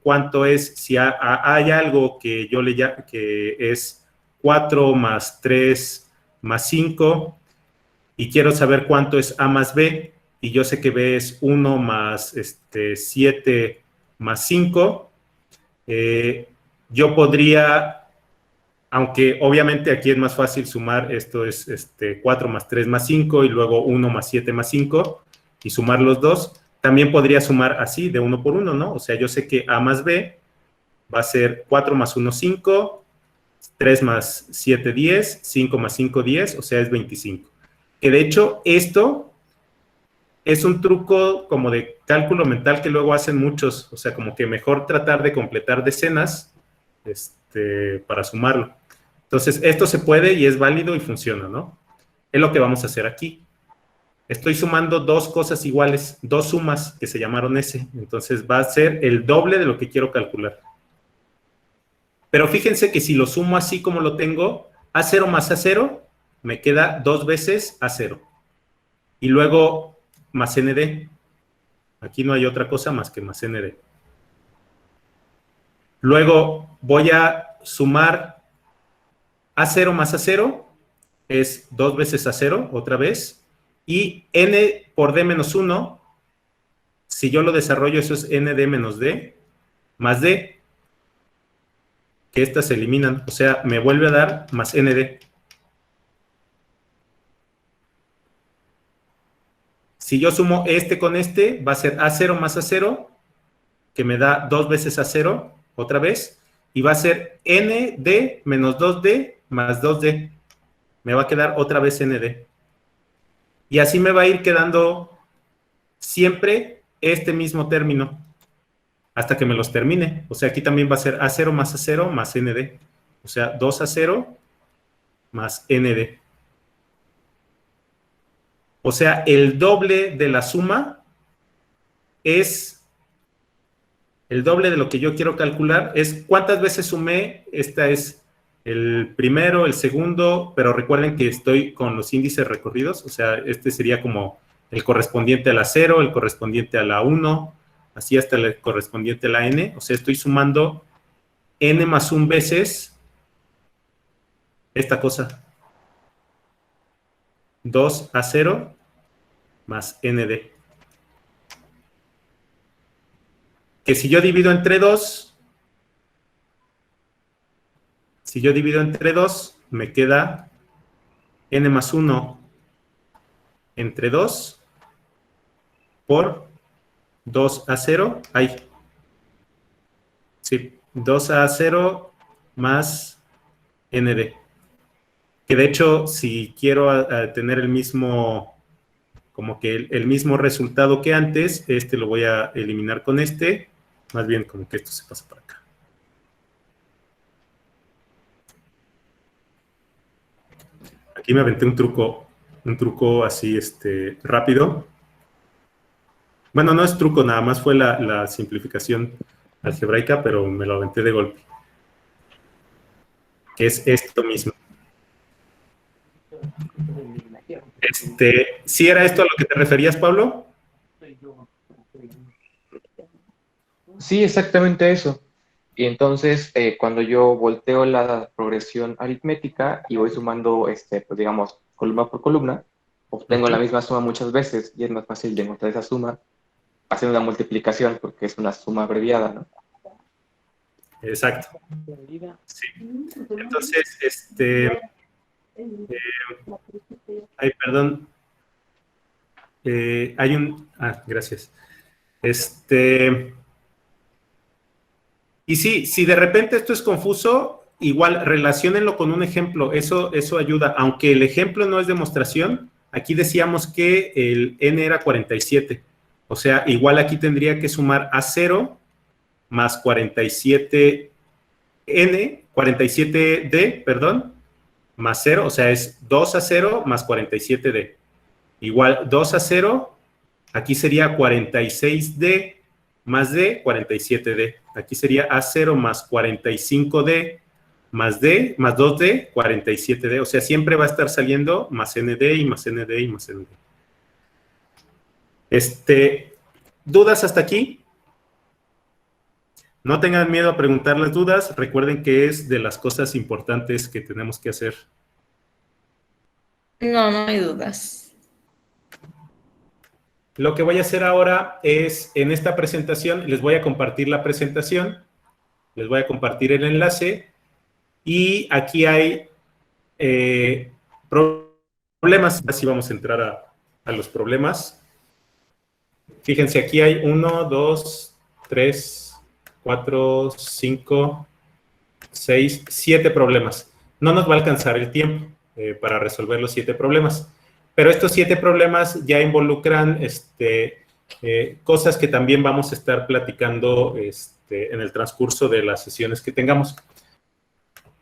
cuánto es, si hay algo que yo le llamo, que es 4 más 3 más 5, y quiero saber cuánto es A más B, y yo sé que B es 1 más 7 más 5, yo podría, aunque obviamente aquí es más fácil sumar, esto es 4 más 3 más 5, y luego 1 más 7 más 5, y sumar los dos. También podría sumar así, de 1 por 1, ¿no? O sea, yo sé que A más B va a ser 4 más 1, 5, 3 más 7, 10, 5 más 5, 10, o sea, es 25. Que de hecho, esto es un truco como de cálculo mental que luego hacen muchos, o sea, como que mejor tratar de completar decenas para sumarlo. Entonces, esto se puede y es válido y funciona, ¿no? Es lo que vamos a hacer aquí. Estoy sumando dos cosas iguales, dos sumas que se llamaron S. Entonces va a ser el doble de lo que quiero calcular. Pero fíjense que si lo sumo así como lo tengo, A0 más A0, me queda 2 veces A0. y luego más nd. Aquí no hay otra cosa más que más nd. Luego voy a sumar A0 más A0, es 2 veces A0, otra vez, y n por d menos 1, si yo lo desarrollo, eso es nd menos d, más d, que estas se eliminan, o sea, me vuelve a dar más nd. Si yo sumo este con este, va a ser A0 más A0, que me da 2 veces A0, otra vez, y va a ser nd menos 2d más 2d. Me va a quedar otra vez nd. Y así me va a ir quedando siempre este mismo término, hasta que me los termine. O sea, aquí también va a ser A0 más A0 más nd. O sea, 2A0 más nd. O sea, el doble de la suma es, el doble de lo que yo quiero calcular es cuántas veces sumé. Esta es el primero, el segundo, pero recuerden que estoy con los índices recorridos, o sea, este sería como el correspondiente a la 0, el correspondiente a la 1, así hasta el correspondiente a la n, o sea, estoy sumando n más 1 veces esta cosa. 2A0 más nd. Que si yo divido entre 2, me queda n más 1 entre 2 por 2A0. Ahí. Sí, 2A0 más nd. Que de hecho, si quiero tener el mismo, como que el mismo resultado que antes, este lo voy a eliminar con este. Más bien como que esto se pasa para acá. Aquí me aventé un truco así rápido. Bueno, no es truco, nada más fue la simplificación algebraica, pero me lo aventé de golpe. Que es esto mismo. ¿Sí era esto a lo que te referías, Pablo?
Sí, exactamente eso. Y entonces, cuando yo volteo la progresión aritmética y voy sumando, pues digamos, columna por columna, obtengo la misma suma muchas veces y es más fácil de encontrar esa suma haciendo una multiplicación porque es una suma abreviada, ¿no?
Exacto. Sí. Entonces, ay, perdón. Hay un... Ah, gracias. Y sí, si de repente esto es confuso, igual relaciónenlo con un ejemplo, eso ayuda. Aunque el ejemplo no es demostración, aquí decíamos que el n era 47. O sea, igual aquí tendría que sumar A0 más 47d, perdón, más 0, o sea, es 2A0 más 47d. Igual 2A0, aquí sería 46d más d, 47d. Aquí sería A0 más 45d más d, más 2d, 47d. O sea, siempre va a estar saliendo más nd y más nd y más nd. ¿Dudas hasta aquí? No tengan miedo a preguntar las dudas. Recuerden que es de las cosas importantes que tenemos que hacer.
No, no hay dudas.
Lo que voy a hacer ahora es, en esta presentación, les voy a compartir la presentación, les voy a compartir el enlace, y aquí hay problemas. Así vamos a entrar a los problemas. Fíjense, aquí hay 1, 2, 3, 4, 5, 6, 7 problemas. No nos va a alcanzar el tiempo para resolver los 7 problemas. Pero estos 7 problemas ya involucran cosas que también vamos a estar platicando en el transcurso de las sesiones que tengamos.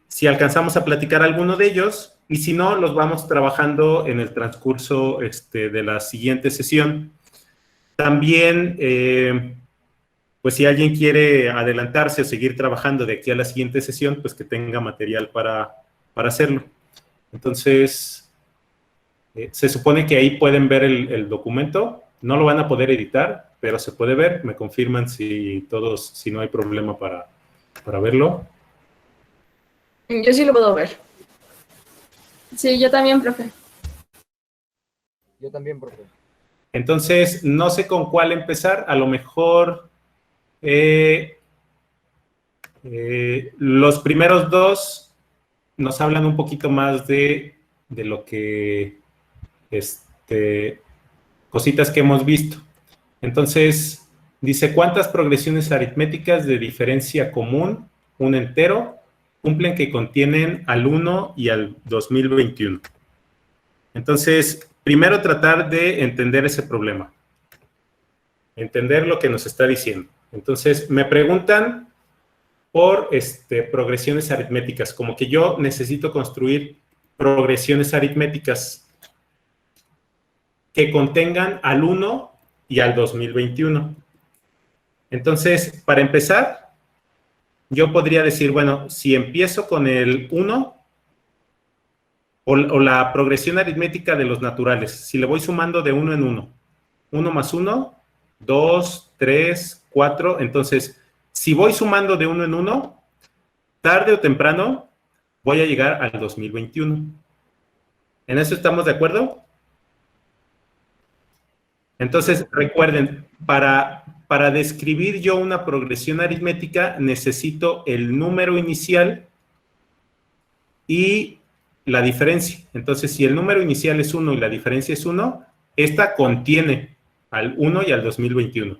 Si alcanzamos a platicar alguno de ellos, y si no, los vamos trabajando en el transcurso de la siguiente sesión. También, pues si alguien quiere adelantarse o seguir trabajando de aquí a la siguiente sesión, pues que tenga material para hacerlo. Entonces, Se supone que ahí pueden ver el documento. No lo van a poder editar, pero se puede ver. Me confirman si no hay problema para verlo.
Yo sí lo puedo ver.
Sí, yo también, profe.
Yo también, profe.
Entonces, no sé con cuál empezar. A lo mejor los primeros dos nos hablan un poquito más de lo que, cositas que hemos visto. Entonces, dice, ¿cuántas progresiones aritméticas de diferencia común, un entero, cumplen que contienen al 1 y al 2021? Entonces, primero tratar de entender ese problema. Entender lo que nos está diciendo. Entonces, me preguntan por progresiones aritméticas, como que yo necesito construir progresiones aritméticas que contengan al 1 y al 2021. Entonces, para empezar, yo podría decir, bueno, si empiezo con el 1 o la progresión aritmética de los naturales, si le voy sumando de 1 en 1, 1 más 1, 2, 3, 4, entonces, si voy sumando de 1 en 1, tarde o temprano voy a llegar al 2021. ¿En eso estamos de acuerdo? Entonces, recuerden, para describir yo una progresión aritmética, necesito el número inicial y la diferencia. Entonces, si el número inicial es 1 y la diferencia es 1, esta contiene al 1 y al 2021.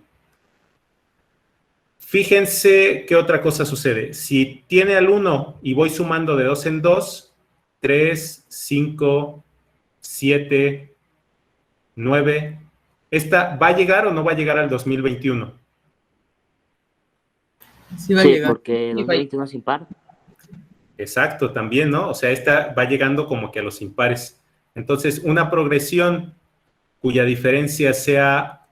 Fíjense qué otra cosa sucede. Si tiene al 1 y voy sumando de 2 en 2, 3, 5, 7, 9... ¿Esta va a llegar o no va a llegar al 2021?
Sí va a llegar.
Porque el 2021 es impar.
Exacto, también, ¿no? O sea, esta va llegando como que a los impares. Entonces, una progresión cuya diferencia sea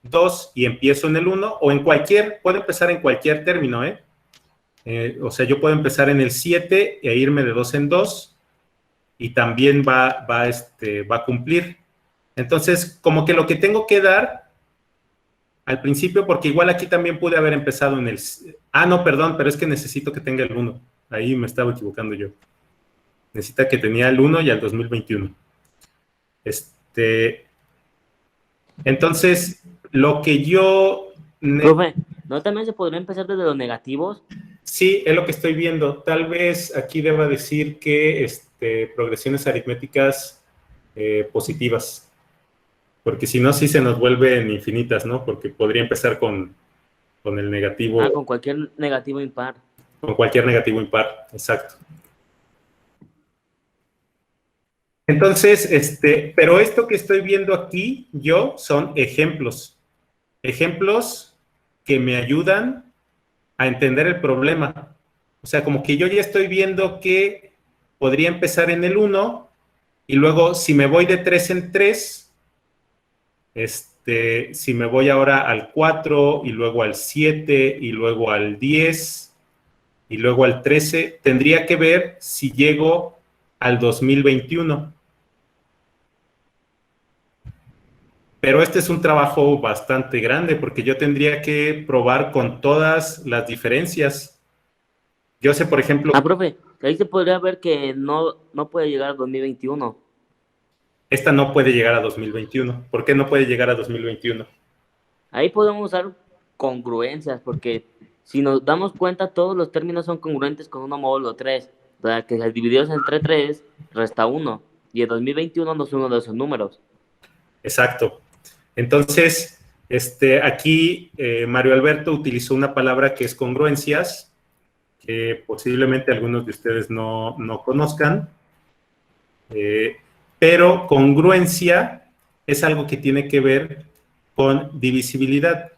2 y empiezo en el 1, o en cualquier, puedo empezar en cualquier término, ¿eh? O sea, yo puedo empezar en el 7 e irme de 2 en 2, y también va a cumplir. Entonces, como que lo que tengo que dar al principio, porque igual aquí también pude haber empezado en el... Ah, no, perdón, pero es que necesito que tenga el 1. Ahí me estaba equivocando yo. Necesita que tenía el 1 y al 2021. Entonces, lo que yo...
Profe, ¿no también se podría empezar desde los negativos?
Sí, es lo que estoy viendo. Tal vez aquí deba decir que progresiones aritméticas positivas. Porque si no, sí se nos vuelven infinitas, ¿no? Porque podría empezar con el negativo.
Ah, con cualquier negativo impar.
Con cualquier negativo impar, exacto. Entonces, pero esto que estoy viendo aquí, yo, son ejemplos. Ejemplos que me ayudan a entender el problema. O sea, como que yo ya estoy viendo que podría empezar en el 1, y luego si me voy de 3 en 3, si me voy ahora al 4 y luego al 7 y luego al 10 y luego al 13, tendría que ver si llego al 2021. Pero este es un trabajo bastante grande porque yo tendría que probar con todas las diferencias. Yo sé, por ejemplo...
Ah, profe, ahí se podría ver que no puede llegar al 2021.
Esta no puede llegar a 2021. ¿Por qué no puede llegar a 2021?
Ahí podemos usar congruencias, porque si nos damos cuenta, todos los términos son congruentes con 1 módulo 3. O sea, que si divididos entre 3, resta 1. Y el 2021 no es uno de esos números.
Exacto. Entonces, aquí Mario Alberto utilizó una palabra que es congruencias, que posiblemente algunos de ustedes no conozcan. Pero congruencia es algo que tiene que ver con divisibilidad.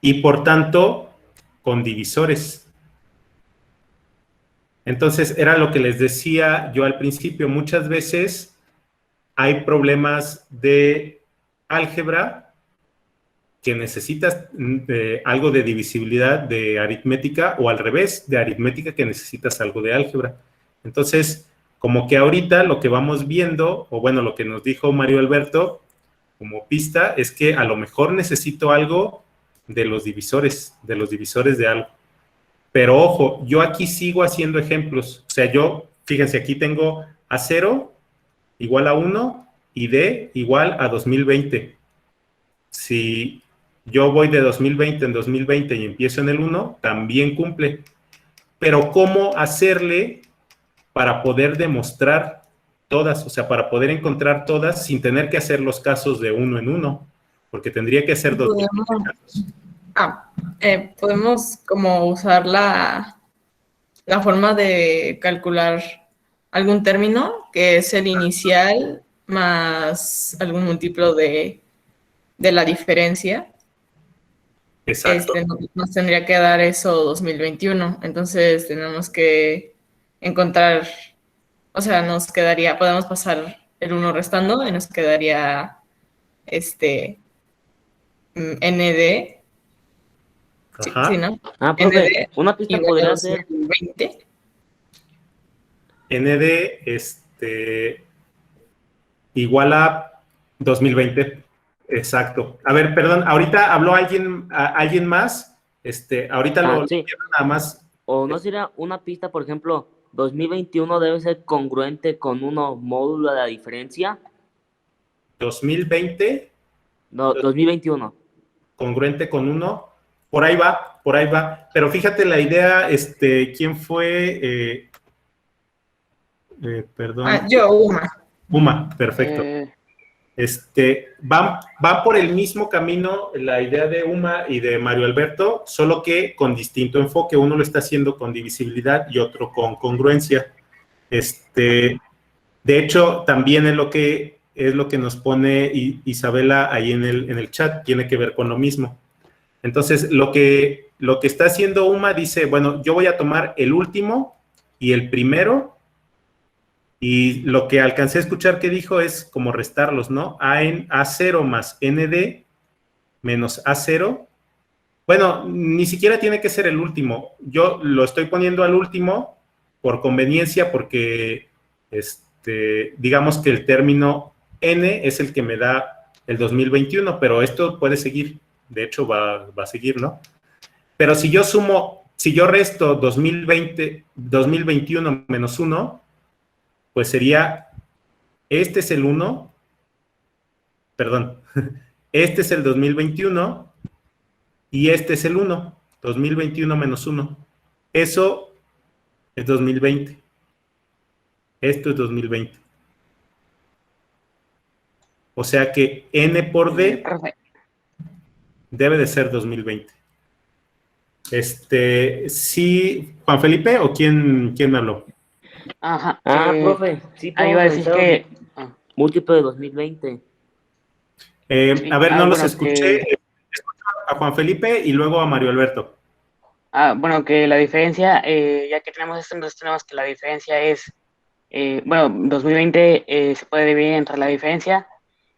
Y por tanto, con divisores. Entonces, era lo que les decía yo al principio. Muchas veces hay problemas de álgebra que necesitas algo de divisibilidad de aritmética, o al revés, de aritmética que necesitas algo de álgebra. Entonces, como que ahorita lo que vamos viendo, o bueno, lo que nos dijo Mario Alberto como pista, es que a lo mejor necesito algo de los divisores de algo. Pero ojo, yo aquí sigo haciendo ejemplos. O sea, fíjense, aquí tengo A0 igual a 1 y D igual a 2020. Si yo voy de 2020 en 2020 y empiezo en el 1, también cumple. Pero ¿cómo hacerle para poder demostrar todas? O sea, para poder encontrar todas sin tener que hacer los casos de uno en uno, porque tendría que hacer dos casos.
Podemos como usar la forma de calcular algún término, que es el inicial más algún múltiplo de la diferencia.
Exacto.
Nos tendría que dar eso 2021. Entonces tenemos que encontrar, o sea, podemos pasar el 1 restando y nos quedaría ND.
Ajá.
Sí, ¿no?
Profe, una pista podría ser
20.
ND igual a 2020. Exacto. A ver, perdón, ahorita habló alguien más. Ahorita lo
sí.
nada más.
O no sería una pista, por ejemplo, 2021 debe ser congruente con 1 módulo de la diferencia.
2020.
No, 2021.
Congruente con 1. Por ahí va. Pero fíjate la idea, ¿quién fue? Perdón.
Yo, Uma.
Uma, perfecto. Va por el mismo camino la idea de Uma y de Mario Alberto, solo que con distinto enfoque. Uno lo está haciendo con divisibilidad y otro con congruencia. De hecho, también es lo que nos pone Isabela ahí en el chat, tiene que ver con lo mismo. Entonces, lo que está haciendo Uma dice, bueno, yo voy a tomar el último y el primero, y lo que alcancé a escuchar que dijo es como restarlos, ¿no? A0 más ND menos A0. Bueno, ni siquiera tiene que ser el último. Yo lo estoy poniendo al último por conveniencia, porque digamos que el término N es el que me da el 2021, pero esto puede seguir. De hecho, va a seguir, ¿no? Pero si yo resto 2021 menos 1, pues sería, este es el 1, perdón, este es el 2021 y este es el 1, 2021 menos 1. Eso es 2020. Esto es 2020. O sea que N por D debe de ser 2020. Sí, Juan Felipe, ¿o quién me habló?
Ajá.
Profe, sí,
ahí iba a decir que...
múltiplo de 2020.
A ver, no los escuché. Escucho a Juan Felipe y luego a Mario Alberto.
Bueno, que la diferencia, ya que tenemos esto, entonces tenemos que la diferencia es, 2020 se puede dividir entre la diferencia,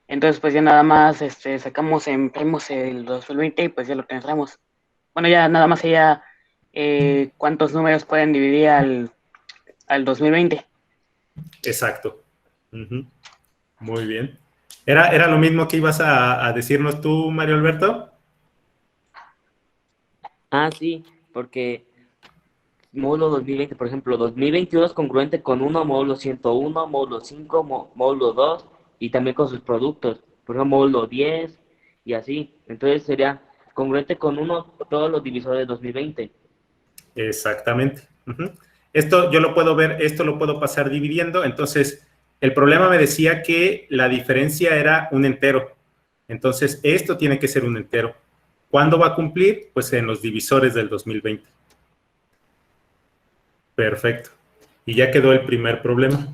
entonces pues ya nada más sacamos en primos el 2020 y pues ya lo tendremos. Bueno, ya nada más sería cuántos números pueden dividir al 2020.
Exacto. Muy bien. ¿Era lo mismo que ibas a decirnos tú, Mario Alberto?
Sí, porque módulo 2020, por ejemplo, 2021 es congruente con 1, módulo 101, módulo 5, módulo 2, y también con sus productos, por ejemplo, módulo 10, y así. Entonces sería congruente con 1 todos los divisores de 2020.
Exactamente. Esto yo lo puedo ver, esto lo puedo pasar dividiendo. Entonces, el problema me decía que la diferencia era un entero. Entonces, esto tiene que ser un entero. ¿Cuándo va a cumplir? Pues en los divisores del 2020. Perfecto. Y ya quedó el primer problema.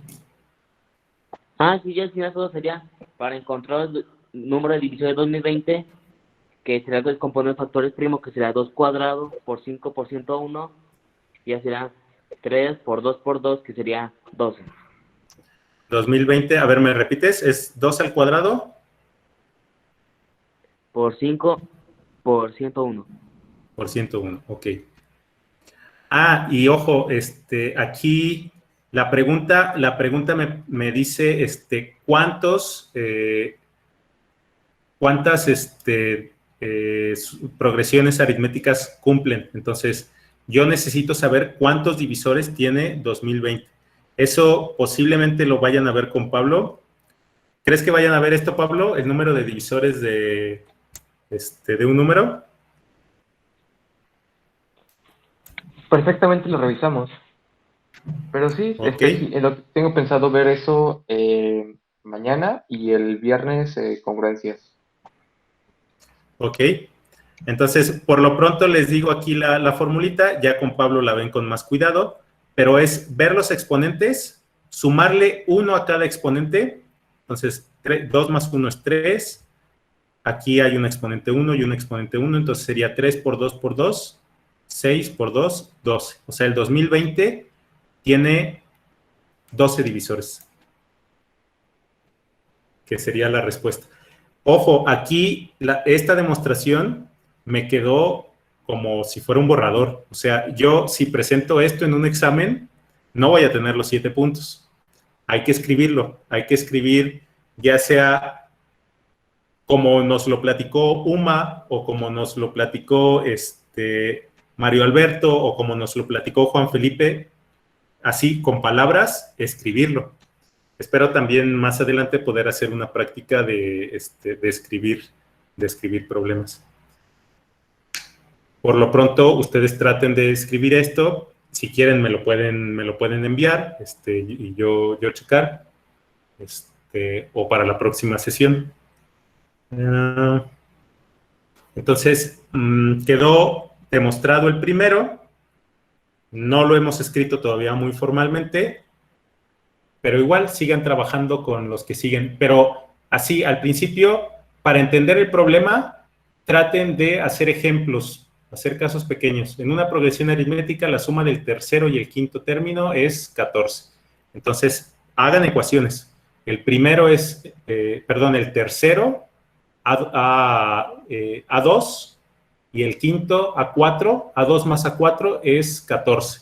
Sí, ya al final todo sería para encontrar el número de divisores de 2020, que será descomponer factores primos, que será 2 cuadrado por 5 por 101, y ya será 3 por 2 por 2, que sería 12.
2020, a ver, ¿me repites? ¿Es 2 al cuadrado?
Por 5 por 101.
Por 101, ok. Ah, y ojo, aquí la pregunta me dice, ¿cuántas progresiones aritméticas cumplen? Entonces, yo necesito saber cuántos divisores tiene 2020. Eso posiblemente lo vayan a ver con Pablo. ¿Crees que vayan a ver esto, Pablo? ¿El número de divisores de un número?
Perfectamente lo revisamos. Pero sí,
Ok.
sí, tengo pensado ver eso mañana y el viernes congruencias.
Ok. Entonces, por lo pronto les digo aquí la formulita, ya con Pablo la ven con más cuidado, pero es ver los exponentes, sumarle 1 a cada exponente. Entonces, 2 más 1 es 3. Aquí hay un exponente 1 y un exponente 1, entonces sería 3 por 2 por 2, 6 por 2, 12. O sea, el 2020 tiene 12 divisores, que sería la respuesta. Ojo, aquí esta demostración me quedó como si fuera un borrador. O sea, yo si presento esto en un examen, no voy a tener los 7 puntos. Hay que escribirlo, hay que escribir ya sea como nos lo platicó Uma o como nos lo platicó Mario Alberto o como nos lo platicó Juan Felipe, así con palabras, escribirlo. Espero también más adelante poder hacer una práctica de escribir problemas. Por lo pronto, ustedes traten de escribir esto. Si quieren, me lo pueden enviar y yo checar o para la próxima sesión. Entonces, quedó demostrado el primero. No lo hemos escrito todavía muy formalmente, pero igual sigan trabajando con los que siguen. Pero así, al principio, para entender el problema, traten de hacer ejemplos, hacer casos pequeños. En una progresión aritmética, la suma del tercero y el quinto término es 14. Entonces, hagan ecuaciones. El primero es, el tercero A2 y el quinto A4. A2 más A4 es 14.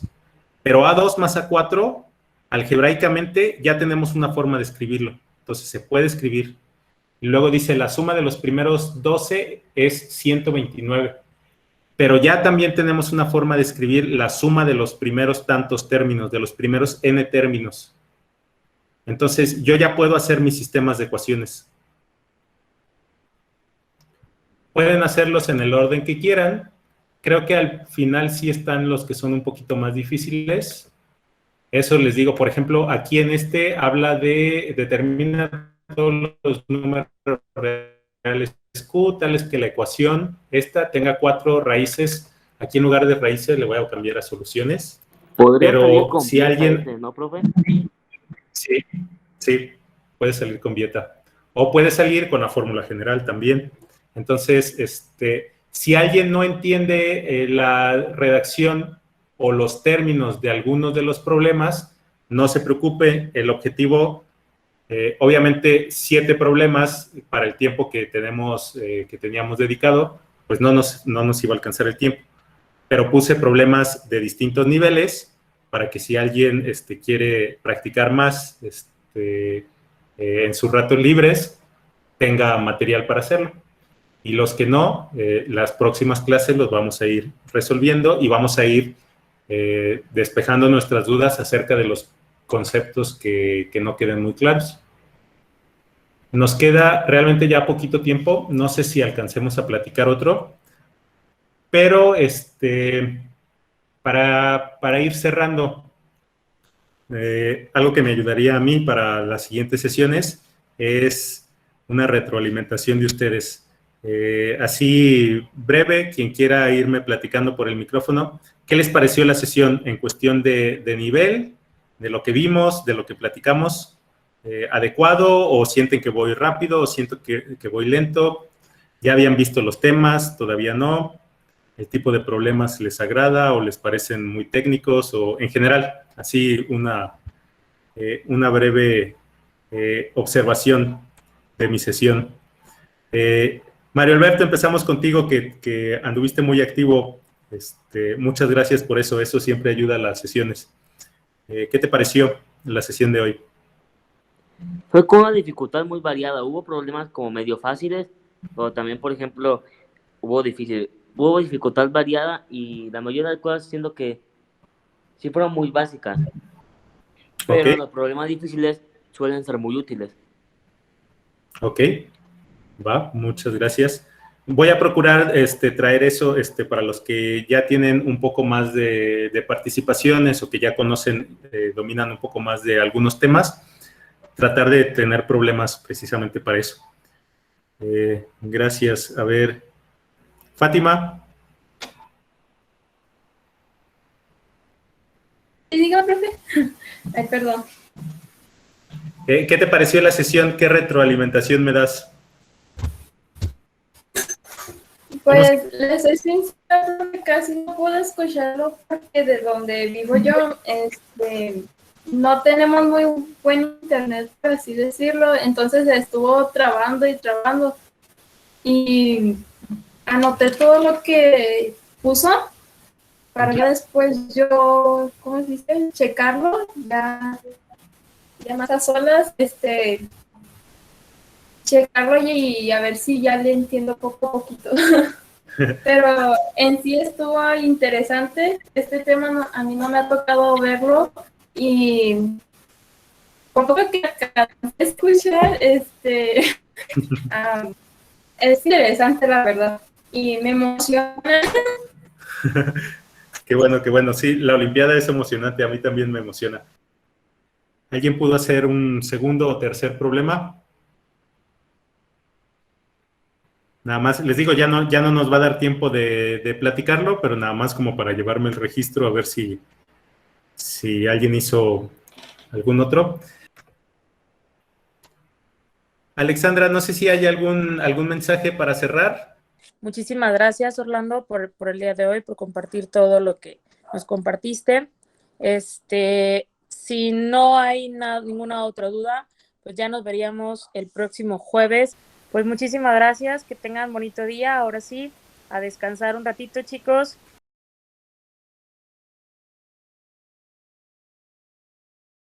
Pero A2 más A4, algebraicamente, ya tenemos una forma de escribirlo. Entonces, se puede escribir. Y luego dice, la suma de los primeros 12 es 129. Pero ya también tenemos una forma de escribir la suma de los primeros tantos términos, de los primeros n términos. Entonces, yo ya puedo hacer mis sistemas de ecuaciones. Pueden hacerlos en el orden que quieran. Creo que al final sí están los que son un poquito más difíciles. Eso les digo, por ejemplo, aquí en habla de determinar todos los números reales Q, tales que la ecuación tenga 4 raíces. Aquí en lugar de raíces le voy a cambiar a soluciones.
¿Podría salir
Pero
con
si alguien...
¿no, profe?
Sí, puede salir con Vieta. O puede salir con la fórmula general también. Entonces, si alguien no entiende la redacción o los términos de algunos de los problemas, no se preocupe, el objetivo, obviamente 7 problemas para el tiempo que teníamos dedicado, pues no nos iba a alcanzar el tiempo. Pero puse problemas de distintos niveles para que si alguien quiere practicar más en sus ratos libres, tenga material para hacerlo. Y los que no, las próximas clases los vamos a ir resolviendo y vamos a ir despejando nuestras dudas acerca de los conceptos que no queden muy claros. Nos queda realmente ya poquito tiempo, no sé si alcancemos a platicar otro, pero para ir cerrando, algo que me ayudaría a mí para las siguientes sesiones es una retroalimentación de ustedes. Así breve, quien quiera irme platicando por el micrófono, ¿qué les pareció la sesión en cuestión de nivel, de lo que vimos, de lo que platicamos? ¿Adecuado o sienten que voy rápido o siento que voy lento? ¿Ya habían visto los temas? ¿Todavía no? ¿El tipo de problemas les agrada o les parecen muy técnicos? O en general, así una breve observación de mi sesión. Mario Alberto, empezamos contigo, que anduviste muy activo. Muchas gracias por eso. Eso siempre ayuda a las sesiones. ¿Qué te pareció la sesión de hoy?
Fue con una dificultad muy variada. Hubo problemas como medio fáciles, pero también, por ejemplo, hubo dificultad variada y la mayoría de las cosas siento que sí fueron muy básicas. Pero
Ok.
los problemas difíciles suelen ser muy útiles.
Ok, va, muchas gracias. Voy a procurar traer eso para los que ya tienen un poco más de participaciones o que ya conocen, dominan un poco más de algunos temas, tratar de tener problemas precisamente para eso. Gracias. A ver, Fátima.
Sí, diga, profe. Ay, perdón.
¿Qué te pareció la sesión? ¿Qué retroalimentación me das?
Pues les soy sincera, casi no pude escucharlo porque de donde vivo yo, no tenemos muy buen internet, por así decirlo, entonces estuvo trabando y trabando y anoté todo lo que puso para después yo, ¿cómo se dice? Checarlo, ya más a solas, checarlo y a ver si ya le entiendo poco a poquito. Pero en sí estuvo interesante. Este tema a mí no me ha tocado verlo y con poco que alcancé a escuchar, es interesante la verdad y me emociona.
Qué bueno, qué bueno. Sí, la Olimpiada es emocionante, a mí también me emociona. ¿Alguien pudo hacer un segundo o tercer problema? Nada más, les digo, ya no nos va a dar tiempo de platicarlo, pero nada más como para llevarme el registro a ver si alguien hizo algún otro. Alexandra, no sé si hay algún mensaje para cerrar.
Muchísimas gracias, Orlando, por el día de hoy, por compartir todo lo que nos compartiste. Si no hay ninguna otra duda, pues ya nos veríamos el próximo jueves. Pues muchísimas gracias, que tengan bonito día. Ahora sí, a descansar un ratito, chicos.